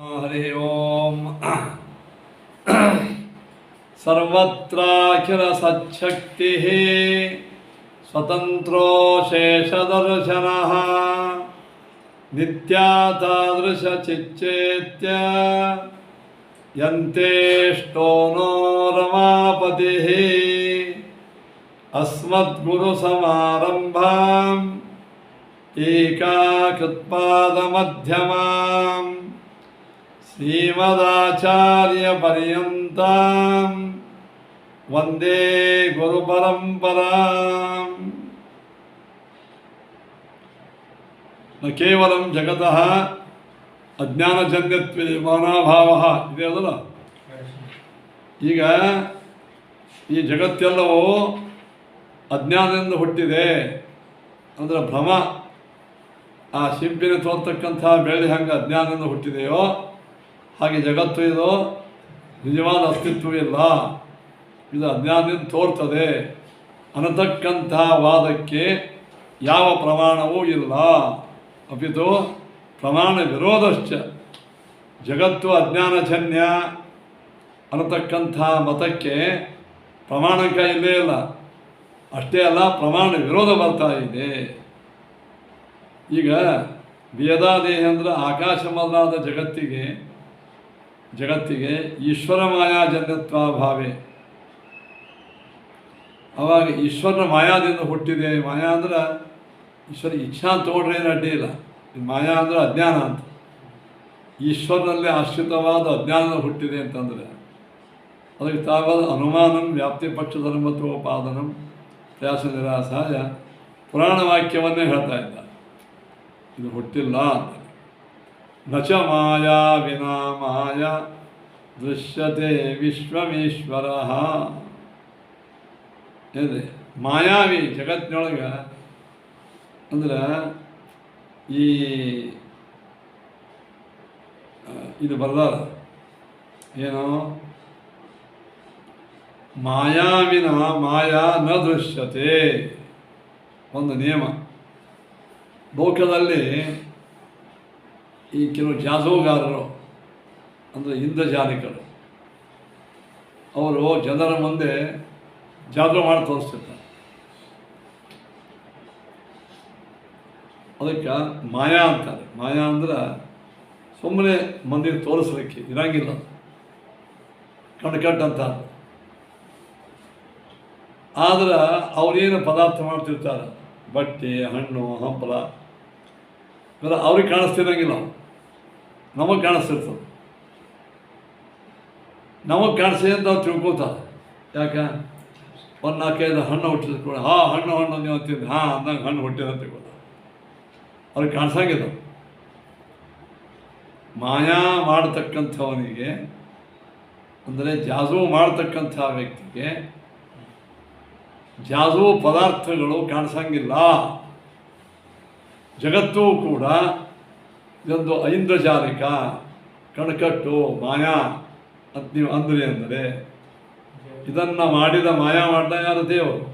हरि ओम सर्वत्राखिलसच्छक्तिः स्वतंत्रो शेषदर्शनः नित्यातादृशचिच्चेत्य यन्तेष्टो no रमापतिः अस्मद्गुरुसमारम्भाम् टीकाकृत्पादमध्यमाम् श्रीमदाचार्यपर्यन्तां वन्दे गुरुपरम्पराम्। न केवलं जगतः अज्ञानजन्यत्वे मानाभावः ಇದೆಯಲ್ಲ, ಈಗ ಈ ಜಗತ್ತೆಲ್ಲವೂ ಅಜ್ಞಾನದಿಂದ ಹುಟ್ಟಿದೆ ಅಂದರೆ ಭ್ರಮ. ಆ ಶಿಂಪಿನ ತೋರ್ತಕ್ಕಂಥ ಬೆಳ್ಳಿ ಹಂಗೆ ಅಜ್ಞಾನದಿಂದ ಹುಟ್ಟಿದೆಯೋ ಹಾಗೆ ಜಗತ್ತು ಇದು ನಿಜವಾದ ಅಸ್ತಿತ್ವವಿಲ್ಲ, ಇದು ಅಜ್ಞಾನದಿಂದ ತೋರ್ತದೆ ಅನ್ನತಕ್ಕಂಥ ವಾದಕ್ಕೆ ಯಾವ ಪ್ರಮಾಣವೂ ಇಲ್ಲ. ಅಪಿತು ಪ್ರಮಾಣ ವಿರೋಧಶ್ಚ. ಜಗತ್ತು ಅಜ್ಞಾನಜನ್ಯ ಅನ್ನತಕ್ಕಂಥ ಮತಕ್ಕೆ ಪ್ರಮಾಣಕ ಇಲ್ಲೇ ಇಲ್ಲ. ಅಷ್ಟೇ ಅಲ್ಲ, ಪ್ರಮಾಣ ವಿರೋಧ ಬರ್ತಾ ಇದೆ. ಈಗ ವೇದಾದೇಹ ಅಂದರೆ ಆಕಾಶ ಮೊದಲಾದ ಜಗತ್ತಿಗೆ ಈಶ್ವರ ಮಾಯಾಜನ್ಯತ್ವಾಭಾವೆ. ಅವಾಗ ಈಶ್ವರನ ಮಾಯಾದಿಂದ ಹುಟ್ಟಿದೆ. ಮಾಯಾ ಅಂದ್ರೆ ಈಶ್ವರ ಇಚ್ಛಾ ತಗೊಂಡ್ರೆ ಏನು ಅಡ್ಡಿ ಇಲ್ಲ. ಮಾಯಾ ಅಂದರೆ ಅಜ್ಞಾನ ಅಂತ. ಈಶ್ವರನಲ್ಲಿ ಆಶ್ರಿತವಾದ ಅಜ್ಞಾನ ಹುಟ್ಟಿದೆ ಅಂತಂದರೆ ಅದಕ್ಕೆ ತಾವಾದ ಅನುಮಾನಂ ವ್ಯಾಪ್ತಿ ಪಕ್ಷ ಧರ್ಮತ್ವೋಪಾದನಂ ಪ್ರಯಾಸ ನಿರಾಸಾಯ ಪುರಾಣ ವಾಕ್ಯವನ್ನೇ ಹೇಳ್ತಾ ಇದ್ದ. ಇದು ಹುಟ್ಟಿಲ್ಲ ಅಂತ. ನಚ ಮಾಯಾ ವಿನಾ ಮಾಯಾ ದೃಶ್ಯತೆ ವಿಶ್ವಮೇಶ್ವರ. ಏನ್ರಿ ಮಾಯಾವಿ ಜಗತ್ತಿನೊಳಗೆ ಅಂದ್ರೆ ಇದು ಬರ್ದಾರ ಏನು, ಮಾಯಾವಿನ ಮಾಯಾ ನ ದೃಶ್ಯತೆ. ಒಂದು ನಿಯಮ ಲೋಕದಲ್ಲಿ. ಈ ಕೆಲವು ಜಾದೂಗಾರರು ಅಂದರೆ ಇಂದ್ರಜಾಲಿಕರು, ಅವರು ಜನರ ಮುಂದೆ ಜಾದೂ ಮಾಡಿ ತೋರಿಸ್ತಿರ್ತಾರೆ. ಅದಕ್ಕೆ ಮಾಯಾ ಅಂತಾರೆ. ಮಾಯಾ ಅಂದ್ರೆ ಸುಮ್ಮನೆ ಮಂದಿಗೆ ತೋರಿಸ್ಲಿಕ್ಕೆ ಇರಂಗಿಲ್ಲ, ಕಣ್ಕಟ್ಟು ಅಂತ. ಆದ್ರೆ ಅವ್ರೇನು ಪದಾರ್ಥ ಮಾಡ್ತಿರ್ತಾರೆ, ಬಟ್ಟೆ ಹಣ್ಣು ಹಂಪಲ, ಇವೆಲ್ಲ ಅವ್ರಿಗೆ ಕಾಣಿಸ್ತಿರಂಗಿಲ್ಲ, ನಮಗೆ ಕಾಣಿಸ್ತಿರ್ತದೆ. ನಮಗೆ ಕಾಣಿಸ್ತಿದೆ ಅಂತ ಅವ್ರು ತಿಳ್ಕೊತಾರೆ. ಯಾಕೆ ಒಂದು 4-5 ಹಣ್ಣು ಹುಟ್ಟಿದ ಕೂಡ ಹಣ್ಣು ನೀವು ಅಂತಿದ್ದೆ, ಅಂದಂಗೆ ಹಣ್ಣು ಹುಟ್ಟಿದೆ ಅಂತ ತಿಳ್ಕೊತಾರೆ. ಅವ್ರಿಗೆ ಕಾಣಿಸಂಗಿಲ್ಲ. ಮಾಯಾ ಮಾಡತಕ್ಕಂಥವನಿಗೆ ಅಂದರೆ ಜಾದೂ ಮಾಡ್ತಕ್ಕಂಥ ವ್ಯಕ್ತಿಗೆ ಜಾದೂ ಪದಾರ್ಥಗಳು ಕಾಣಿಸಂಗಿಲ್ಲ. ಜಗತ್ತೂ ಕೂಡ ಇದೊಂದು ಐಂದ್ರಜಾಲಿಕ ಕಣಕಟ್ಟು ಮಾಯಾ ಅಂತ ನೀವು ಅಂದ್ರಿ ಅಂದರೆ ಇದನ್ನು ಮಾಡಿದ ಮಾಯಾ ಮಾಡ್ದ ಯಾರು? ದೇವರು.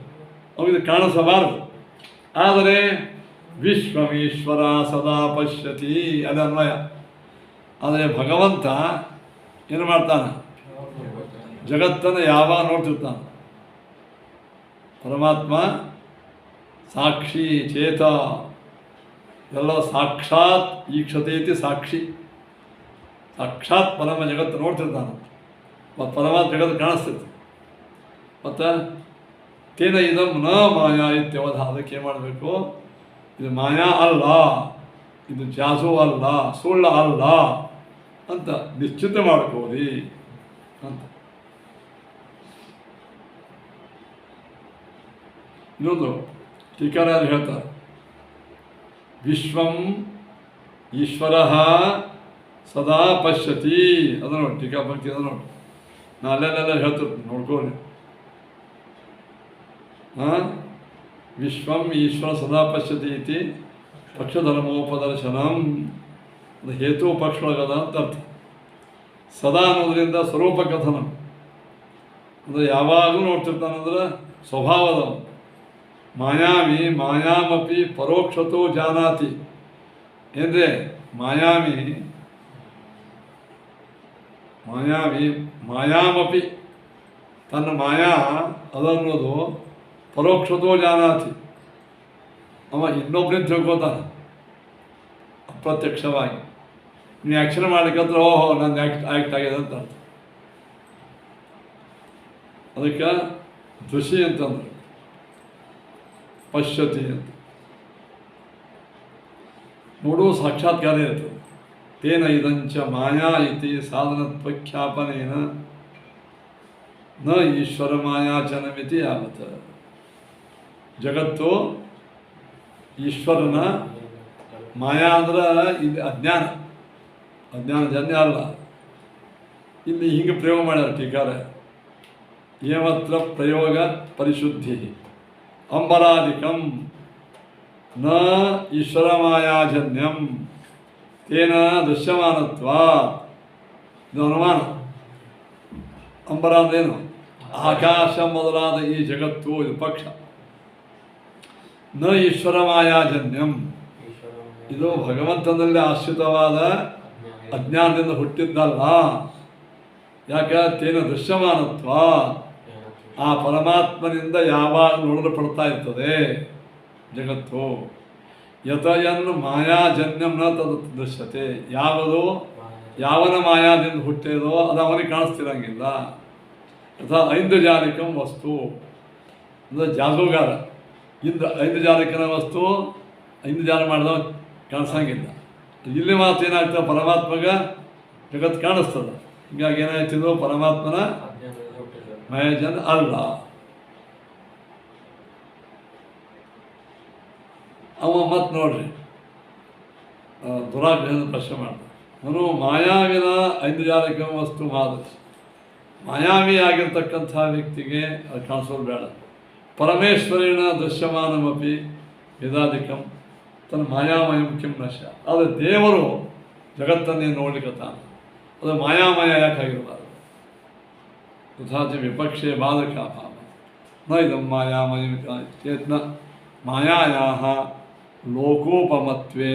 ಅವಿದು ಕಾಣಿಸಬಾರದು. ಆದರೆ ವಿಶ್ವಮೇಶ್ವರ ಸದಾ ಪಶ್ಯತಿ ಅದು ಅನ್ವಯ. ಆದರೆ ಭಗವಂತ ಏನು ಮಾಡ್ತಾನೆ? ಜಗತ್ತನ್ನು ಯಾವಾಗ ನೋಡ್ತಿರ್ತಾನೆ. ಪರಮಾತ್ಮ ಸಾಕ್ಷಿ ಚೇತ ಎಲ್ಲ ಸಾಕ್ಷಾತ್ ಈಕ್ಷತೇತಿ ಸಾಕ್ಷಿ. ಸಾಕ್ಷಾತ್ ಪರಮ ಜಗತ್ತು ನೋಡ್ತಿರ್ತಾನೆ. ಮತ್ತು ಪರಮಾತ್ಮ ಜಗತ್ತು ಕಾಣಿಸ್ತಿರ್ತಾನೆ. ಮತ್ತು ತೇನ ಇದಂ ನ ಮಾಯಾ ಇತ್ಯವಧ. ಅದಕ್ಕೆ ಏನು ಮಾಡಬೇಕು? ಇದು ಮಾಯಾ ಅಲ್ಲ, ಇದು ಜಾಸೂ ಅಲ್ಲ, ಸುಳ್ಳ ಅಲ್ಲ ಅಂತ ನಿಶ್ಚಿತ ಮಾಡ್ಕೋರಿ ಅಂತ. ಇನ್ನೊಂದು ಟೀಕಾರಾಯರು ಹೇಳ್ತಾರೆ, ವಿಶ್ವಂ ಈಶ್ವರ ಸದಾ ಪಶ್ಯತಿ. ಅದು ನೋಡಿ ಟೀಕಾ ಭಕ್ತಿ, ಅದು ನೋಡಿ. ನಾ ಅಲ್ಲೆಲ್ಲ ಹೇಳ್ತಿರ್ತೀನಿ, ನೋಡ್ಕೊಳ್ಳಿ. ವಿಶ್ವಂ ಈಶ್ವರ ಸದಾ ಪಶ್ಯತಿ ಇತಿ ಪಕ್ಷಧರ್ಮೋಪದರ್ಶನಂ. ಅದು ಹೇತು ಪಕ್ಷೊಳಗದ ಅಂತ ಅರ್ಥ. ಸದಾ ಅನ್ನೋದ್ರಿಂದ ಸ್ವರೂಪ ಕಥನ ಅಂದರೆ ಯಾವಾಗಲೂ ನೋಡ್ತಿರ್ತಾನಂದ್ರೆ ಸ್ವಭಾವದ. ಮಾಯಾವಿ ಮಾಯಾಮಪಿ ಪರೋಕ್ಷತೋ ಜಾನಾತಿ. ಏನ್ರೆ ಮಾಯಾವಿ ಮಾಯಾವಿ ಮಾಯಾಮಪಿ ತನ್ನ ಮಾಯಾ ಅದನ್ನೋದು ಪರೋಕ್ಷತೋ ಜಾನಾತಿ, ಅವ ಇನ್ನೊಬ್ಬರೇ ತಿಳ್ಕೊತಾನೆ ಅಪ್ರತ್ಯಕ್ಷವಾಗಿ. ನೀವು ಆ್ಯಕ್ಷನ್ ಮಾಡ್ಲಿಕ್ಕಂದ್ರೆ ಓಹೋ ನನ್ನ ಆ್ಯಕ್ಟ್ ಆಗಿದೆ ಅಂತ ಅರ್ಥ. ಅದಕ್ಕೆ ದೃಶಿ ಅಂತಂದ್ರೆ ಪಶ್ಯತಿ ಅಂತ ನೋಡುವ ಸಾಕ್ಷಾತ್ಕಾರ ಇರ್ತದೆ. ತೇನ ಇದಂಚ ಮಾಯಾ ಇತಿ ಸಾಧನತ್ವಖ್ಯಾಪನೇನ ನ ಈಶ್ವರ ಮಾಯಾಚನಮಿತಿ ಯಾವತ್ತ. ಜಗತ್ತು ಈಶ್ವರನ ಮಾಯಾ ಅಂದ್ರೆ ಇದು ಅಜ್ಞಾನ, ಅಜ್ಞಾನಜನ್ಯ ಅಲ್ಲ. ಇಲ್ಲಿ ಹಿಂಗೆ ಪ್ರಯೋಗ ಮಾಡ್ಯಾರ ಟೀಕಾರ, ಏಮತ್ರ ಪ್ರಯೋಗ ಪರಿಶುದ್ಧಿ ಅಂಬರಾಧಿಕಂ ನ ಈಶ್ವರ ಮಾಯಾಜನ್ಯಂ ತೇನ ದೃಶ್ಯಮಾನತ್ವ. ಇದು ಅನುಮಾನ. ಅಂಬರ ಅಂದ್ರೇನು? ಆಕಾಶ ಮೊದಲಾದ ಈ ಜಗತ್ತು, ಇದು ಪಕ್ಷ. ನ ಈಶ್ವರ ಮಾಯಾಜನ್ಯಂ, ಇದು ಭಗವಂತನಲ್ಲಿ ಆಶ್ರಿತವಾದ ಅಜ್ಞಾನದಿಂದ ಹುಟ್ಟಿದ್ದಲ್ಲ. ಯಾಕೆ? ತೇನ ದೃಶ್ಯಮಾನತ್ವ, ಆ ಪರಮಾತ್ಮನಿಂದ ಯಾವಾಗ ನೋಡಲ್ಪಡ್ತಾ ಇರ್ತದೆ ಜಗತ್ತು. ಯತಯನ್ ಮಾಯಾಜನ್ಯಂ ನ ತದ ದೃಶ್ಯತೆ, ಯಾವುದು ಯಾವನ ಮಾಯಾದಿಂದ ಹುಟ್ಟಿದೋ ಅದು ಅವನಿಗೆ ಕಾಣಿಸ್ತಿರಂಗಿಲ್ಲ. ಅಥವಾ ಐಂದ್ರಜಾಲಿಕಂ ವಸ್ತು ಅಂದರೆ ಜಾದೂಗಾರ, ಐಂದ್ರಜಾಲಿಕನ ವಸ್ತು ಐಂದ್ರಜಾಲ ಮಾಡಿದವ ಕಾಣಿಸಂಗಿಲ್ಲ. ಇಲ್ಲಿ ಮಾತು ಏನಾಗ್ತದೆ, ಪರಮಾತ್ಮಗೆ ಜಗತ್ತು ಕಾಣಿಸ್ತದೆ. ಹೀಗಾಗಿ ಏನಾಯ್ತಿದ್ರು, ಪರಮಾತ್ಮನ ಮಾಯಾಜನ್ಯ ಅಲ್ಲ. ಅವ ಮತ್ತೆ ನೋಡ್ರಿ ದುರಾಗ್ರಹದ ಪ್ರಶ್ನೆ ಮಾಡ್ತಾನೆ. ಅವನು ಮಾಯಾವಿನ ಐಂದ್ರಜಾಲಿಕ ವಸ್ತು ಮಾದರಿ, ಮಾಯಾವಿ ಆಗಿರ್ತಕ್ಕಂಥ ವ್ಯಕ್ತಿಗೆ ಅದು ಕಾಣಿಸೋದು ಬೇಡ. ಪರಮೇಶ್ವರಿನ ದೃಶ್ಯಮಾನಮಪಿ ವೇದಾಧಿಕಂ ತನ್ನ ಮಾಯಾಮಯಂ ಕಿಂ ನಶ. ಆದರೆ ದೇವರು ಜಗತ್ತನ್ನೇ ನೋಡ್ಲಿಕ್ಕತ್ತಾನೆ, ಅದು ಮಾಯಾಮಯ ಯಾಕಾಗಿರಬಾರದು. ತಥಾಚ ವಿಪಕ್ಷೆ ಬಾಧಕ ಭಾವ ನ ಇದಂ ಮಾಯಾಮಯಂ ಚೇತ್ನ ಮಾಯಾಯಾಹ ಲೋಕೋಪಮತ್ವೇ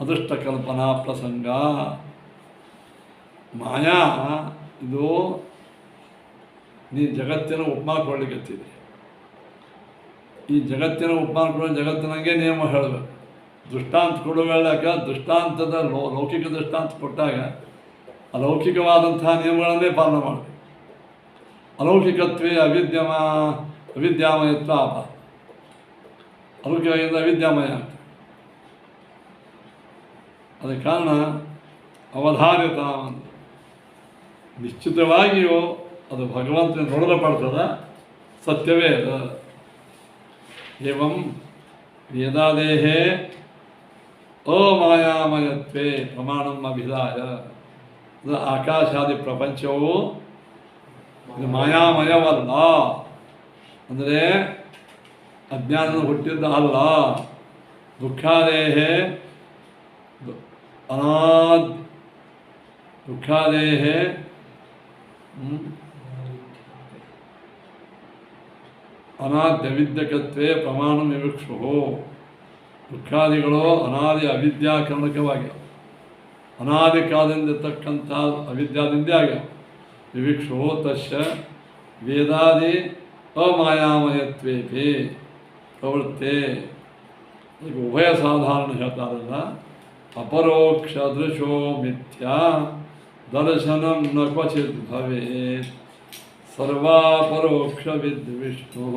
ಅದೃಷ್ಟಕಲ್ಪನಾ ಪ್ರಸಂಗ. ಮಾಯಾ ಇದು ನೀ ಜಗತ್ತಿನ ಉಪಮಾ ಕೊಡ್ಲಿಕ್ಕತ್ತಿದೆ. ಈ ಜಗತ್ತಿನ ಉಪಮಾ ಕೊಡೋ ಜಗತ್ತಿನಂಗೆ ನಿಯಮ ಹೇಳಬೇಕು. ದೃಷ್ಟಾಂತ ಕೊಡುವಾಗ ದೃಷ್ಟಾಂತದ ಲೌಕಿಕ ದೃಷ್ಟಾಂತ ಕೊಟ್ಟಾಗ ಅಲೌಕಿಕವಾದಂಥ ನಿಯಮಗಳನ್ನೇ ಪಾಲನೆ ಮಾಡಬೇಕು. ಅಲೌಕಿಕತ್ವೇ ಅವಿದ್ಯಾಮಯತ್ವ ಅಪ, ಅಲೌಕಿಕದಿಂದ ಅವಿದ್ಯಾಮಯ ಆಗ್ತದೆ. ಅದಕ್ಕೆ ಕಾರಣ ಅವಧಾರಿತ, ನಿಶ್ಚಿತವಾಗಿಯೂ ಅದು ಭಗವಂತನ ನೋಡಲ್ಪಡ್ತದ, ಸತ್ಯವೇ ಅದು. ಏವಂ ವೇದಾದೇಹೇ ಅಮಾಯಾಮಯತ್ವೇ ಪ್ರಮಾಣಂ ಅಭಿಧಾಯ. ಆಕಾಶಾದಿ ಪ್ರಪಂಚವು ಇದು ಮಾಯಾಮಯವಲ್ಲ, ಅಂದರೆ ಅಜ್ಞಾನದ ಹುಟ್ಟಿದ್ದ ಅಲ್ಲ. ದುಃಖಾದೇಹೇ ದುಃಖಾದೇಹೇ ಅನಾದ್ಯವಿದ್ಯಕತ್ವೇ ಪ್ರಮಾಣ ವಿವಕ್ಷು. ದುಃಖಾದಿಗಳು ಅನಾದಿ ಅವಿದ್ಯಾಕರಣಕವಾಗ್ಯಾವ, ಅನಾದಿ ಕಾಲದಿಂದಿರ್ತಕ್ಕಂಥ ಅವಿದ್ಯಾದಿಂದೇ ಆಗ್ಯಾವ. ವಿವಿಕ್ಷು ತಸ್ಯ ವೇದಾದಿ ಅಮಾಯಾಮಯತ್ವೇಪಿ ಪ್ರವೃತ್ತೆ. ಈಗ ಉಭಯ ಸಾಧಾರಣ ಹೇಳ್ತಾರಲ್ಲ, ಅಪರೋಕ್ಷ ದೃಶೋ ಮಿಥ್ಯಾ ದರ್ಶನಂ ನ ಕ್ವಚಿತ್ ಭವೇತ್. ಸರ್ವಾಪರೋಕ್ಷ ವಿದ್ ವಿಷ್ಣು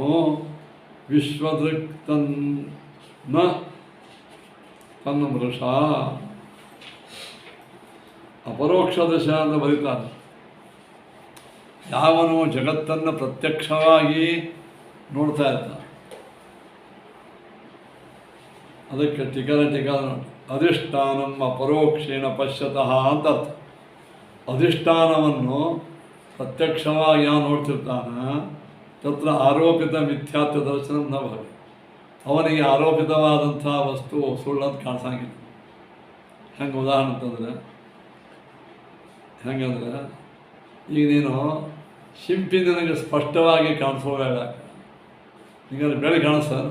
ವಿಶ್ವದೃಕ್ ತನ್ನ ಮೃಷ. ಅಪರೋಕ್ಷ ದೃಶ ಅಂತ ಬರೀತಾರೆ. ಯಾವನು ಜಗತ್ತನ್ನು ಪ್ರತ್ಯಕ್ಷವಾಗಿ ನೋಡ್ತಾ ಇರ್ತಾನೆ, ಅದಕ್ಕೆ ಟಿಕಾ ನೋಡಿ, ಅಧಿಷ್ಠಾನಂ ಅಪರೋಕ್ಷೇಣ ಪಶ್ಯತಃ ಅಂತ ಅರ್ಥ. ಅಧಿಷ್ಠಾನವನ್ನು ಪ್ರತ್ಯಕ್ಷವಾಗಿ ಯಾವ ನೋಡ್ತಿರ್ತಾನ ತತ್ರ ಆರೋಪಿತ ಮಿಥ್ಯಾತ್ವ ದರ್ಶನ ನ ಭವೆ. ಅವನಿಗೆ ಆರೋಪಿತವಾದಂಥ ವಸ್ತು ಸುಳ್ಳಂತ ಕಾಣಿಸಂಗಿಲ್ಲ. ಹೆಂಗೆ ಉದಾಹರಣೆ ಅಂತಂದರೆ, ಹೆಂಗಂದ್ರೆ ಈಗ ನೀನು ಶಿಂಪಿ ನನಗೆ ಸ್ಪಷ್ಟವಾಗಿ ಕಾಣಿಸೋ ಬೇಡ, ಈಗ ಬೆಳೆ ಕಾಣಿಸ್ತಾರ.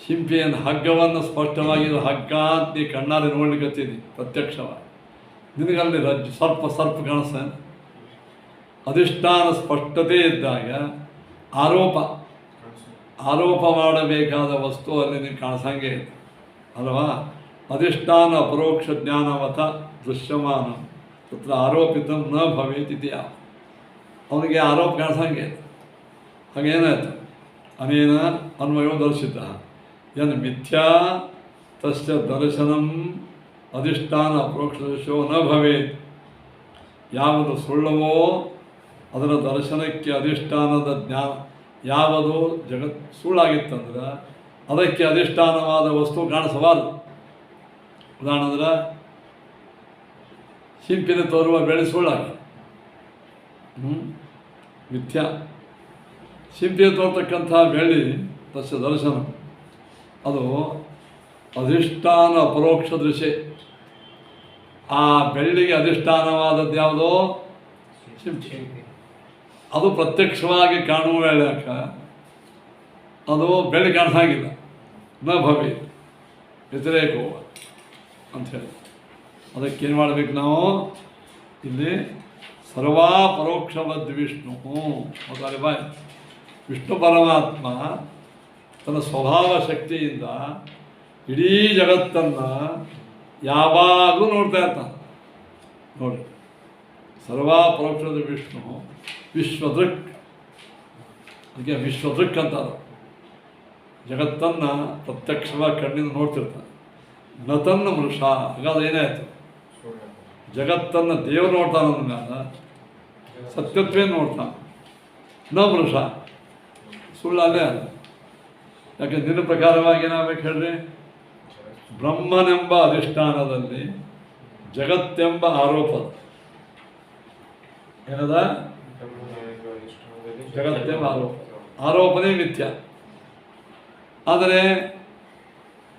ಶಿಂಪಿಯನ್ನು ಹಗ್ಗವನ್ನು ಸ್ಪಷ್ಟವಾಗಿ ಹಗ್ಗ ಅಂತ ನೀ ಕಣ್ಣಾರೆ ನೋಡ್ಲಿಕ್ಕತ್ತೀನಿ ಪ್ರತ್ಯಕ್ಷವಾಗಿ. ನಿನಗಲ್ಲಿ ಸರ್ಪ ಕಾಣಿಸ್ತಾನೆ. ಅಧಿಷ್ಠಾನ ಸ್ಪಷ್ಟತೆ ಇದ್ದಾಗ ಆರೋಪ ಮಾಡಬೇಕಾದ ವಸ್ತು ಅಲ್ಲಿ ನಿನಗೆ ಕಾಣಿಸಂಗೆ ಇದೆ ಅಲ್ವಾ. ಅಧಿಷ್ಠಾನ ಅಪರೋಕ್ಷ ಜ್ಞಾನವಥ ದೃಶ್ಯಮಾನ ತತ್ರ ಆರೋಪಿತ ನ ಭವೇತ್ ಇದೆಯ, ಅವನಿಗೆ ಆರೋಪ ಕಾಣಿಸಂಗೆ ಇದೆ. ಹಾಗೇನಾಯ್ತು, ಅನೇನ ಅನ್ವಯೋ ದರ್ಶಿತ ಏನು ಮಿಥ್ಯಾ ತಸ್ಯ ದರ್ಶನಂ ಅಧಿಷ್ಠಾನ ಅಪರೋಕ್ಷ ದೃಶ್ಯೋ ನ ಭವೇತ್. ಯಾವುದು ಸುಳ್ಳವೋ ಅದರ ದರ್ಶನಕ್ಕೆ ಅಧಿಷ್ಠಾನದ ಜ್ಞಾನ, ಯಾವುದು ಸುಳ್ಳಾಗಿತ್ತಂದ್ರೆ ಅದಕ್ಕೆ ಅಧಿಷ್ಠಾನವಾದ ವಸ್ತು ಕಾಣಿಸಬಾರದು. ಉದಾಹರಣೆ ಅಂದ್ರೆ ಶಿಂಪಿನ ತೋರುವ ಬೆಳೆ ಸುಳ್ಳಾಗಿ ಮಿಥ್ಯಾ. ಶಿಂಪಿನ ತೋರ್ತಕ್ಕಂಥ ಬೆಳ್ಳಿ ತಸ್ಯ ದರ್ಶನ ಅದು ಅಧಿಷ್ಠಾನ ಅಪರೋಕ್ಷ ದೃಶ್ಯ. ಆ ಬೆಳ್ಳಿಗೆ ಅಧಿಷ್ಠಾನವಾದದ್ದು ಯಾವುದೋ ಶಿಂಪಿ, ಅದು ಪ್ರತ್ಯಕ್ಷವಾಗಿ ಕಾಣುವ ವೇಳಕ ಅದು ಬೆಳ್ಳಿ ಕಾಣಿಸಂಗಿಲ್ಲ. ನ ಭವಿ ವ್ಯತಿರೇಕೋ ಅಂಥೇಳಿ ಅದಕ್ಕೇನು ಮಾಡಬೇಕು ನಾವು ಇಲ್ಲಿ ಸರ್ವಾ ಪರೋಕ್ಷವದ್ ವಿಷ್ಣು ಮೊದಲೇ ಬಾಯ್. ವಿಷ್ಣು ಪರಮಾತ್ಮ ತನ್ನ ಸ್ವಭಾವ ಶಕ್ತಿಯಿಂದ ಇಡೀ ಜಗತ್ತನ್ನು ಯಾವಾಗಲೂ ನೋಡ್ತಾ ಇರ್ತಾನೆ. ನೋಡಿ, ಸರ್ವಾ ಪರೋಕ್ಷದ ವಿಷ್ಣು ವಿಶ್ವದೃಕ್, ಅದಕ್ಕೆ ವಿಶ್ವದೃಕ್ ಅಂತಾರೆ. ಜಗತ್ತನ್ನು ಪ್ರತ್ಯಕ್ಷವಾಗಿ ಕಣ್ಣಿಂದ ನೋಡ್ತಿರ್ತಾನೆ. ನತನ್ನ ಮನುಷ್ಯ, ಹಾಗಾದ್ರೆ ಏನಾಯಿತು, ಜಗತ್ತನ್ನು ದೇವರು ನೋಡ್ತಾನೆ ಅಂದಮೇಲೆ ಸತ್ಯತ್ವೇ ನೋಡ್ತಾನೆ. ನ ಮನುಷ್ಯ ಸುಳ್ಳು ಅಲ್ಲೇ ಅಲ್ಲ. ಯಾಕೆ ನಿನ್ನ ಪ್ರಕಾರವಾಗಿ ಏನಾಗಬೇಕು ಹೇಳ್ರಿ, ಬ್ರಹ್ಮನೆಂಬ ಅಧಿಷ್ಠಾನದಲ್ಲಿ ಜಗತ್ತೆಂಬ ಆರೋಪದ ಏನದ ಜಗತ್ತೆಂಬ ಆರೋಪನೇ ಮಿಥ್ಯ. ಆದರೆ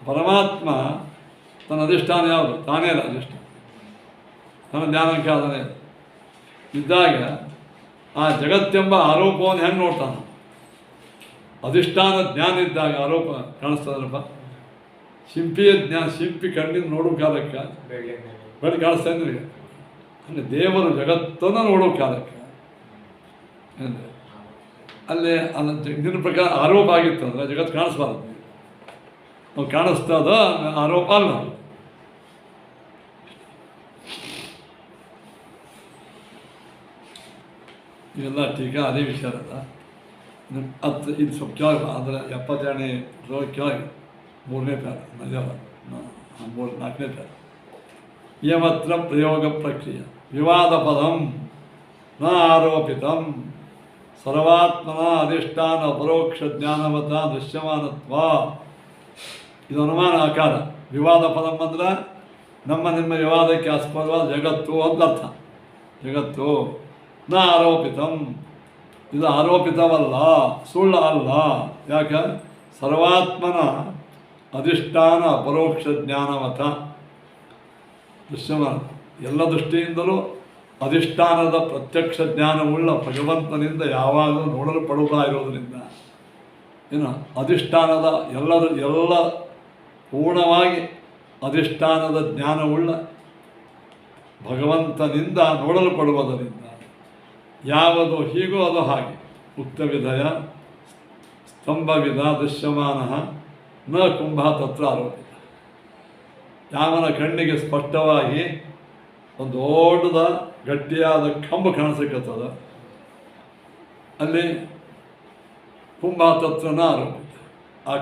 ಪರಮಾತ್ಮ ತನ್ನ ಅಧಿಷ್ಠಾನ ಯಾವುದು, ತಾನೇ ಅಲ್ಲ ಅಧಿಷ್ಠಾನ, ತನ್ನ ಜ್ಞಾನಕ್ಕೆ ಅದನ್ನೇ ಇದ್ದಾಗ ಆ ಜಗತ್ತೆಂಬ ಆರೋಪವನ್ನು ಹೆಂಗೆ ನೋಡ್ತಾನೆ. ಅಧಿಷ್ಠಾನ ಜ್ಞಾನ ಇದ್ದಾಗ ಆರೋಪ ಕಾಣಿಸ್ತದಲ್ಲಪ್ಪ. ಶಿಂಪಿಯ ಜ್ಞಾನ, ಶಿಂಪಿ ಕಣ್ಣಿಂದ ನೋಡೋ ಕಾಲಕ್ಕೆ ಬೆಳೆ ಕಾಣಿಸ್ತಾ ಇದ್ರಿಗೆ, ಅಂದರೆ ದೇವರು ಜಗತ್ತನ್ನು ನೋಡೋ ಕಾಲಕ್ಕೆ ಅಲ್ಲೇ ನಿನ್ನ ಪ್ರಕಾರ ಆರೋಪ ಆಗಿತ್ತು ಅಂದರೆ ಜಗತ್ತು ಕಾಣಿಸ್ಬಾರ್ದು. ನಾವು ಕಾಣಿಸ್ತದ ಆರೋಪ ಅಲ್ಲ. ಇವೆಲ್ಲ ಟೀಕಾ ಅದೇ ವಿಚಾರ ಅಲ್ಲ. ಇದು ಸ್ವಲ್ಪ ಕೆಳಗೆ ಅಂದರೆ 72ನೇ ಕೆಳಗೆ 3ನೇ ಪ್ಯಾರ, 4ನೇ ಪ್ಯಾರ. ಯಮತ್ರ ಪ್ರಯೋಗ ಪ್ರಕ್ರಿಯೆ ವಿವಾದ ಪದಂ ನ ಆರೋಪಿತಂ ಸರ್ವಾತ್ಮನ ಅಧಿಷ್ಠಾನ ಅಪರೋಕ್ಷ ಜ್ಞಾನವತ ದೃಶ್ಯಮಾನತ್ವ. ಇದು ಅನುಮಾನ ಆಕಾರ. ವಿವಾದ ಪದಂ ಅಂದ್ರೆ ನಿಮ್ಮ ವಿವಾದಕ್ಕೆ ಆಸ್ಪದವಾದ ಜಗತ್ತು ಅಂತ ಅರ್ಥ. ಜಗತ್ತು ನ ಆರೋಪಿತಂ, ಇದು ಆರೋಪಿತವಲ್ಲ, ಸುಳ್ಳು ಅಲ್ಲ. ಯಾಕೆ, ಸರ್ವಾತ್ಮನ ಅಧಿಷ್ಠಾನ ಅಪರೋಕ್ಷ ಜ್ಞಾನವತ ದೃಶ್ಯಮಾನ, ಎಲ್ಲ ದೃಷ್ಟಿಯಿಂದಲೂ ಅಧಿಷ್ಠಾನದ ಪ್ರತ್ಯಕ್ಷ ಜ್ಞಾನವುಳ್ಳ ಭಗವಂತನಿಂದ ಯಾವಾಗಲೂ ನೋಡಲು ಪಡುತ್ತಾ ಇರೋದರಿಂದ ಏನು ಅಧಿಷ್ಠಾನದ ಎಲ್ಲ ಪೂರ್ಣವಾಗಿ ಅಧಿಷ್ಠಾನದ ಜ್ಞಾನವುಳ್ಳ ಭಗವಂತನಿಂದ ನೋಡಲು ಪಡುವುದರಿಂದ ಯಾವುದು ಹೀಗೋ ಅದು ಹಾಗೆ. ಉಕ್ತವಿಧಯ ಸ್ತಂಭವಿಧ ದೃಶ್ಯಮಾನ ನ ಕುಂಭ ತತ್ರ ಆರೋಪಿತ. ಯಾವನ ಕಣ್ಣಿಗೆ ಸ್ಪಷ್ಟವಾಗಿ ಒಂದು ದೊಡ್ಡದ ಗಟ್ಟಿಯಾದ ಕಂಬ ಕಾಣಿಸಕತ್ತದ, ಅಲ್ಲಿ ಕುಂಭ ತತ್ರನ ಆರೋಪಿತ. ಆ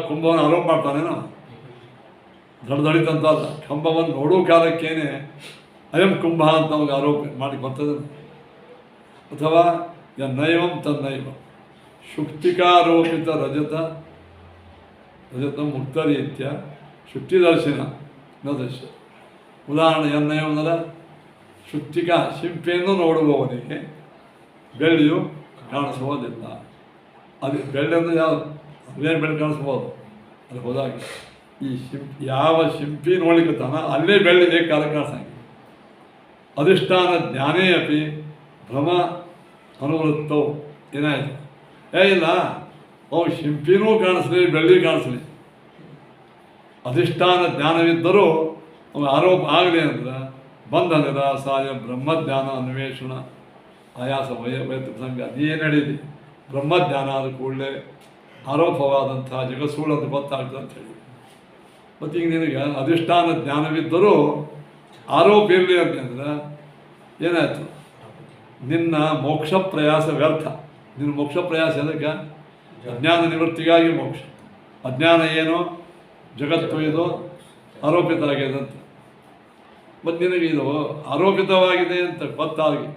ಕುಂಭವನ್ನು ಆರೋಪ ಮಾಡ್ತಾನೇನೋ, ದಡದಳಿತಂತಲ್ಲ. ಕಂಬವನ್ನು ನೋಡೋ ಕಾಲಕ್ಕೇನೆ ಅಯಂ ಕುಂಭ ಅಂತ ಅವಾಗ ಆರೋಪ ಮಾಡಿ ಬರ್ತದೆ. ಅಥವಾ ನೈವಂ ತನ್ನೈವ ಶುಕ್ತಿಕಾರೋಪಿತ ರಜತ ಮುಕ್ತರೀತ್ಯ ಶುಕ್ತಿದರ್ಶನ ನ ದರ್ಶ. ಉದಾಹರಣೆ ಎನ್ನೈವ ಅಂದರೆ ಶುಕ್ತಿಕಾ, ಶಿಂಪೆಯನ್ನು ನೋಡುವವನಿಗೆ ಬೆಳ್ಳಿಯು ಕಾಣಿಸುವುದಿಲ್ಲ. ಅದು ಬೆಳ್ಳಿಯನ್ನು ಅದೇನು ಬೆಳ್ಳಿ ಕಾಣಿಸ್ಬೋದು, ಅದು ಹೋದಾಗ ಈ ಯಾವ ಶಿಂಪಿ ನೋಡ್ಲಿಕ್ಕತ್ತಾನ ಅಲ್ಲೇ ಬೆಳ್ಳಿ ಕಾಲ ಕಾಣಿಸಂಗೆ. ಅಧಿಷ್ಠಾನ ಜ್ಞಾನೇ ಅಪಿ ಭ್ರಮ ಅನುವೃತ್ತವು. ಏನಾಯಿತು, ಇಲ್ಲ ಅವು ಶಿಂಪಿನೂ ಕಾಣಿಸ್ಲಿ ಬೆಳ್ಳಿ ಕಾಣಿಸ್ಲಿ, ಅಧಿಷ್ಠಾನ ಜ್ಞಾನವಿದ್ದರೂ ಅವು ಆರೋಪ ಆಗಲಿ ಅಂದ್ರೆ ಬಂಧ ನಿರಾಸಾಯ ಬ್ರಹ್ಮಜ್ಞಾನ ಅನ್ವೇಷಣ ಆಯಾಸ ವೈತ ಸಂಘ ಅದೇನು ಹೇಳಿದೆ ಬ್ರಹ್ಮಜ್ಞಾನ ಆದ ಕೂಡಲೇ ಆರೋಪವಾದಂಥ ಜಗತ್ಸುಳ್ಳು ಅಂತ ಗೊತ್ತಾಗ್ತದೆ ಅಂತ ಹೇಳಿ. ಮತ್ತು ಈಗ ನಿನಗೆ ಅಧಿಷ್ಠಾನ ಜ್ಞಾನವಿದ್ದರೂ ಆರೋಪ ಇರಲಿ ಅಂತಂದ್ರೆ ಏನಾಯಿತು, ನಿನ್ನ ಮೋಕ್ಷ ಪ್ರಯಾಸ ವ್ಯರ್ಥ. ನಿನ್ನ ಮೋಕ್ಷ ಪ್ರಯಾಸ ಅದಕ್ಕೆ ಅಜ್ಞಾನ ನಿವೃತ್ತಿಗಾಗಿ ಮೋಕ್ಷ. ಅಜ್ಞಾನ ಏನು, ಜಗತ್ತು ಇದು ಆರೋಪಿತ ಆಗಿದೆ ಅಂತ. ಮತ್ತು ನಿನಗೆ ಇದು ಆರೋಪಿತವಾಗಿದೆ ಅಂತ ಗೊತ್ತಾಗಿ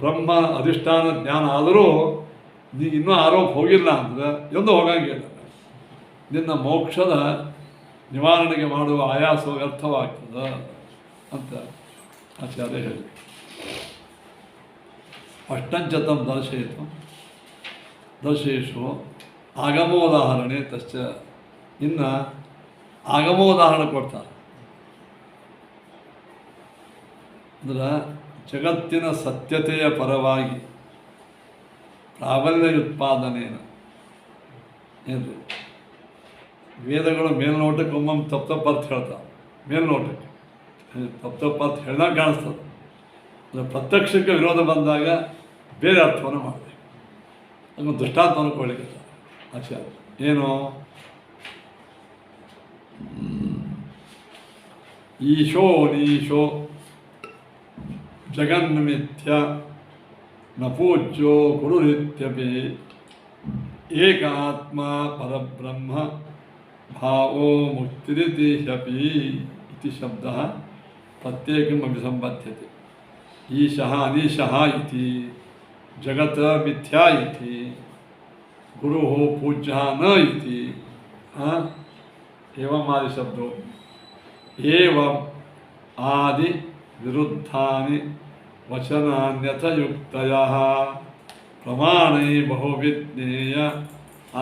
ಬ್ರಹ್ಮ ಅಧಿಷ್ಠಾನ ಜ್ಞಾನ ಆದರೂ ನೀ ಇನ್ನೂ ಆರೋಪ ಹೋಗಿಲ್ಲ ಅಂದರೆ ಎಂದು ಹೋಗಂಗಿಲ್ಲ. ನಿನ್ನ ಮೋಕ್ಷದ ನಿವಾರಣೆಗೆ ಮಾಡುವ ಆಯಾಸ ವ್ಯರ್ಥವಾಗ್ತದೆ ಅಂತ ಆಚಾರ್ಯ ಹೇಳಿ. ಅಷ್ಟಂಚತಂ ದರ್ಶಯಿಸು ಆಗಮೋದಾಹರಣೆ ತಶ್ಚ. ಇನ್ನು ಆಗಮೋದಾಹರಣೆ ಕೊಡ್ತಾರೆ ಅಂದ್ರೆ ಜಗತ್ತಿನ ಸತ್ಯತೆಯ ಪರವಾಗಿ ಪ್ರಾಬಲ್ಯ ಉತ್ಪಾದನೆಯನ್ನು ಏನು ವೇದಗಳು ಮೇಲ್ನೋಟಕ್ಕೆ ಒಮ್ಮೊಮ್ಮೆ ತಪ್ಪರ್ಥ ಹೇಳ್ತಾವೆ. ಮೇಲ್ನೋಟಕ್ಕೆ ತಪ್ಪರ್ಥ ಹೇಳ್ದಾಗ ಕಾಣಿಸ್ತದೆ. ಅಂದರೆ ಪ್ರತ್ಯಕ್ಷಕ್ಕೆ ವಿರೋಧ ಬಂದಾಗ ಬೇರೆ ಅರ್ಥವನ್ನು ಮಾಡಬೇಕು. ಅದೊಂದು ದೃಷ್ಟಾಂತವನ್ನು ಕೊಡಲಿಕ್ಕೆ ಆಚಾರ್ಯ ಏನು, ಈಶೋ ನೀಶೋ ಜಗನ್ಮಿಥ್ಯ ನ ಪೂಜ್ಯೋ ಗುರುರಿತ್ಯಪಿ ಏಕಾತ್ಮ ಪರಬ್ರಹ್ಮ ಭಾವೋ ಮುಕ್ತಿರಿತಿ ಹ್ಯಪಿ ಇತಿ ಶಬ್ದಃ ಪ್ರತ್ಯೇಕಂ ಅಭಿಸಂಬಧ್ಯತೆ. ಈಶಃ ಅನೀಶಃ ಇತಿ ಜಗತ್ ಮಿಥ್ಯಾ ಇತಿ ಗುರುಃ ಪೂಜ್ಯಃ ನ ಇತಿ ಏವಂ ಆದಿ ಶಬ್ದೋ ಏವಂ ಆದಿ ವಿರುದ್ಧಾನಿ ವಚನಾನ್ಯಥಯುಕ್ತಯಃ ಪ್ರಮಾಣೈ ಬಹುವಿಜ್ಞೇಯ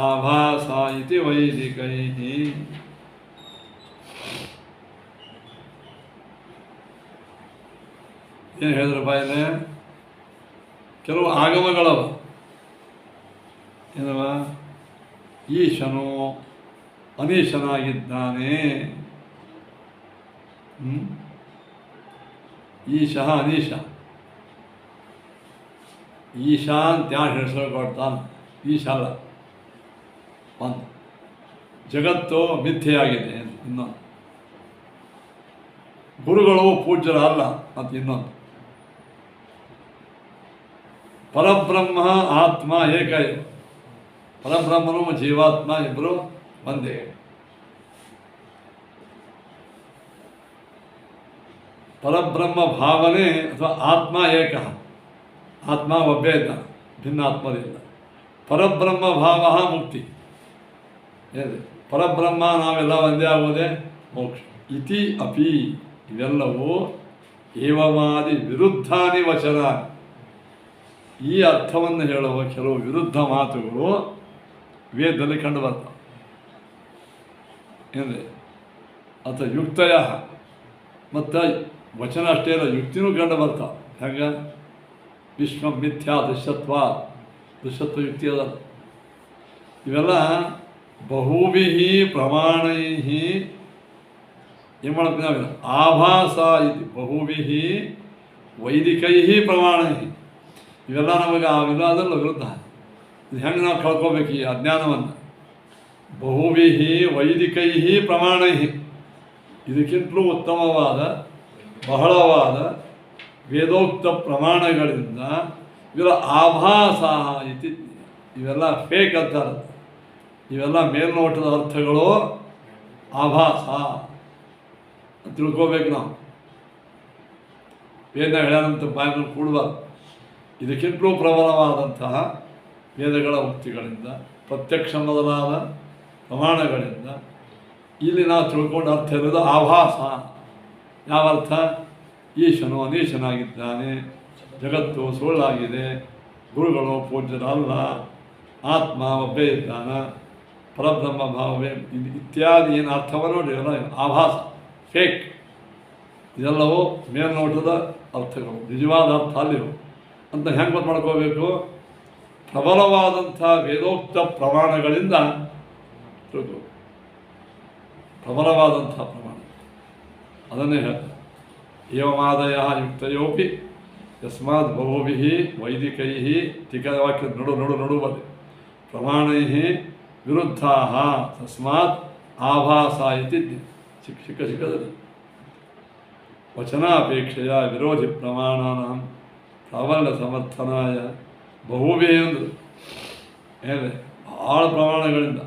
ಆಭಾಸ ಇತಿ ವೈದಿಕೈಃ. ಏನು ಹೇಳಿದ್ರು ಬಾಯಿಲೆ, ಕೆಲವು ಆಗಮಗಳವ ಏನವ, ಈಶನು ಅನೀಶನಾಗಿದ್ದಾನೆ. ಈಶಃ ಅನೀಶ, ಈಶಾ ಅಂತ ಯಾರು ಹೆಸರು ಕೊಡ್ತಾನೆ, ಈಶ ಅಲ್ಲ. ಒಂದು ಜಗತ್ತು ಮಿಥ್ಯೆಯಾಗಿದೆ ಇನ್ನೊಂದು, ಗುರುಗಳು ಪೂಜ್ಯರಲ್ಲ ಅಂತ ಇನ್ನೊಂದು, ಪರಬ್ರಹ್ಮ ಆತ್ಮ ಏಕೈವ, ಪರಬ್ರಹ್ಮನು ಜೀವಾತ್ಮ ಇಬ್ಬರು ಒಂದೇ. ಪರಬ್ರಹ್ಮ ಭಾವನೆ ಅಥವಾ ಆತ್ಮ ಏಕ, ಆತ್ಮ ಒಬ್ಬೇ ಇದ್ದಾನೆ, ಭಿನ್ನ ಆತ್ಮದಿಂದ. ಪರಬ್ರಹ್ಮ ಭಾವ ಮುಕ್ತಿ, ಏನಿದೆ ಪರಬ್ರಹ್ಮ ನಾವೆಲ್ಲ ಒಂದೇ ಆಗೋದೇ ಮೋಕ್ಷ. ಇತಿ ಅಪಿ, ಇವೆಲ್ಲವೂ ಏವಮಾದಿ ವಿರುದ್ಧಾನಿ ವಚನ, ಈ ಅರ್ಥವನ್ನು ಹೇಳುವ ಕೆಲವು ವಿರುದ್ಧ ಮಾತುಗಳು ವೇದದಲ್ಲಿ ಕಂಡು ಬರ್ತವೆ. ಏನಿದೆ ಅಥವಾ ಯುಕ್ತಯ, ಮತ್ತು ವಚನ ಅಷ್ಟೇ ಅಲ್ಲ, ಯುಕ್ತಿನೂ ಕಂಡು ಬರ್ತಾವೆ. ಹೆಂಗೆ ವಿಶ್ವ ಮಿಥ್ಯಾ ದೃಶ್ಯತ್ವ ಯುಕ್ತಿ ಅದ. ಇವೆಲ್ಲ ಬಹುಭಿ ಪ್ರಮಾಣೈ ಏನು ಮಾಡೋಕ್ಕೆ ನಾವಿಲ್ಲ, ಆಭಾಸ ಇದು ಬಹುಭಿ ವೈದಿಕೈ ಪ್ರಮಾಣೈ. ಇವೆಲ್ಲ ನಮಗೆ ಅವೆಲ್ಲ ಅದಲ್ಲ ವಿರುದ್ಧ. ಇದು ಹೆಂಗೆ ನಾವು ಕಳ್ಕೊಬೇಕು ಈ ಅಜ್ಞಾನವನ್ನು? ಬಹುಭಿ ವೈದಿಕೈ ಪ್ರಮಾಣೈ, ಇದಕ್ಕಿಂತಲೂ ಉತ್ತಮವಾದ ಬಹಳವಾದ ವೇದೋಕ್ತ ಪ್ರಮಾಣಗಳಿಂದ ಇವೆಲ್ಲ ಆಭಾಸ ಇತಿ, ಇವೆಲ್ಲ ಫೇಕ್ ಅಂತಾರೆ. ಇವೆಲ್ಲ ಮೇಲ್ನೋಟದ ಅರ್ಥಗಳು ಆಭಾಸ ಅಂತ ತಿಳ್ಕೋಬೇಕು ನಾವು. ವೇದ ಹೇಳ್ಯಾರಂತ ಬಾಯಿನಲ್ಲಿ ಕೂಡಬಾರ್ದು. ಇದಕ್ಕಿಂತಲೂ ಪ್ರಬಲವಾದಂತಹ ವೇದಗಳ ಉಕ್ತಿಗಳಿಂದ, ಪ್ರತ್ಯಕ್ಷ ಮೊದಲಾದ ಪ್ರಮಾಣಗಳಿಂದ ಇಲ್ಲಿ ನಾವು ತಿಳ್ಕೊಂಡು ಅರ್ಥ ಇರೋದು ಆಭಾಸ. ಯಾವ ಅರ್ಥ? ಈಶನು ಅನೀಶನಾಗಿದ್ದಾನೆ, ಜಗತ್ತು ಸುಳ್ಳಾಗಿದೆ, ಗುರುಗಳು ಪೂಜ್ಯರಲ್ಲ, ಆತ್ಮ ಒಬ್ಬೇ ಇದ್ದಾನ, ಪರಬ್ರಹ್ಮ ಭಾವವೇ ಇತ್ಯಾದಿ ಏನು ಅರ್ಥವನ್ನು ನೋಡಿರಲ್ಲ, ಆಭಾಸ, ಫೇಕ್. ಇದೆಲ್ಲವೂ ಮೇಲ್ನೋಟದ ಅರ್ಥಗಳು, ನಿಜವಾದ ಅರ್ಥ ಅಲ್ಲಿವು ಅಂತ ಹೆಂಗೆ ಗೊತ್ತು ಮಾಡ್ಕೋಬೇಕು? ಪ್ರಬಲವಾದಂಥ ವೇದೋಕ್ತ ಪ್ರಮಾಣಗಳಿಂದ ತಿಳ್ಕೋ. ಪ್ರಬಲವಾದಂಥ ಪ್ರಮಾಣ ಅದನ್ನೇ ಹೇಳ್ತಾರೆ. एवमादयः युक्तयोपि यस्मात् बहुभिः वैदिकैः टीकावाक्य नडु बदे प्रमाणैः विरुद्धाः तस्मात् आभासा इति शिक्षकದಲ್ಲಿ वचनापेक्षया विरोधि प्रमाणानां ಪ್ರಾಬಲ್ಯ ಸಮರ್ಥನಾಯ ಬಹುವೇ ಅಂದರು ಏನಿದೆ ಭಾಳ ಪ್ರಮಾಣಗಳಿಂದ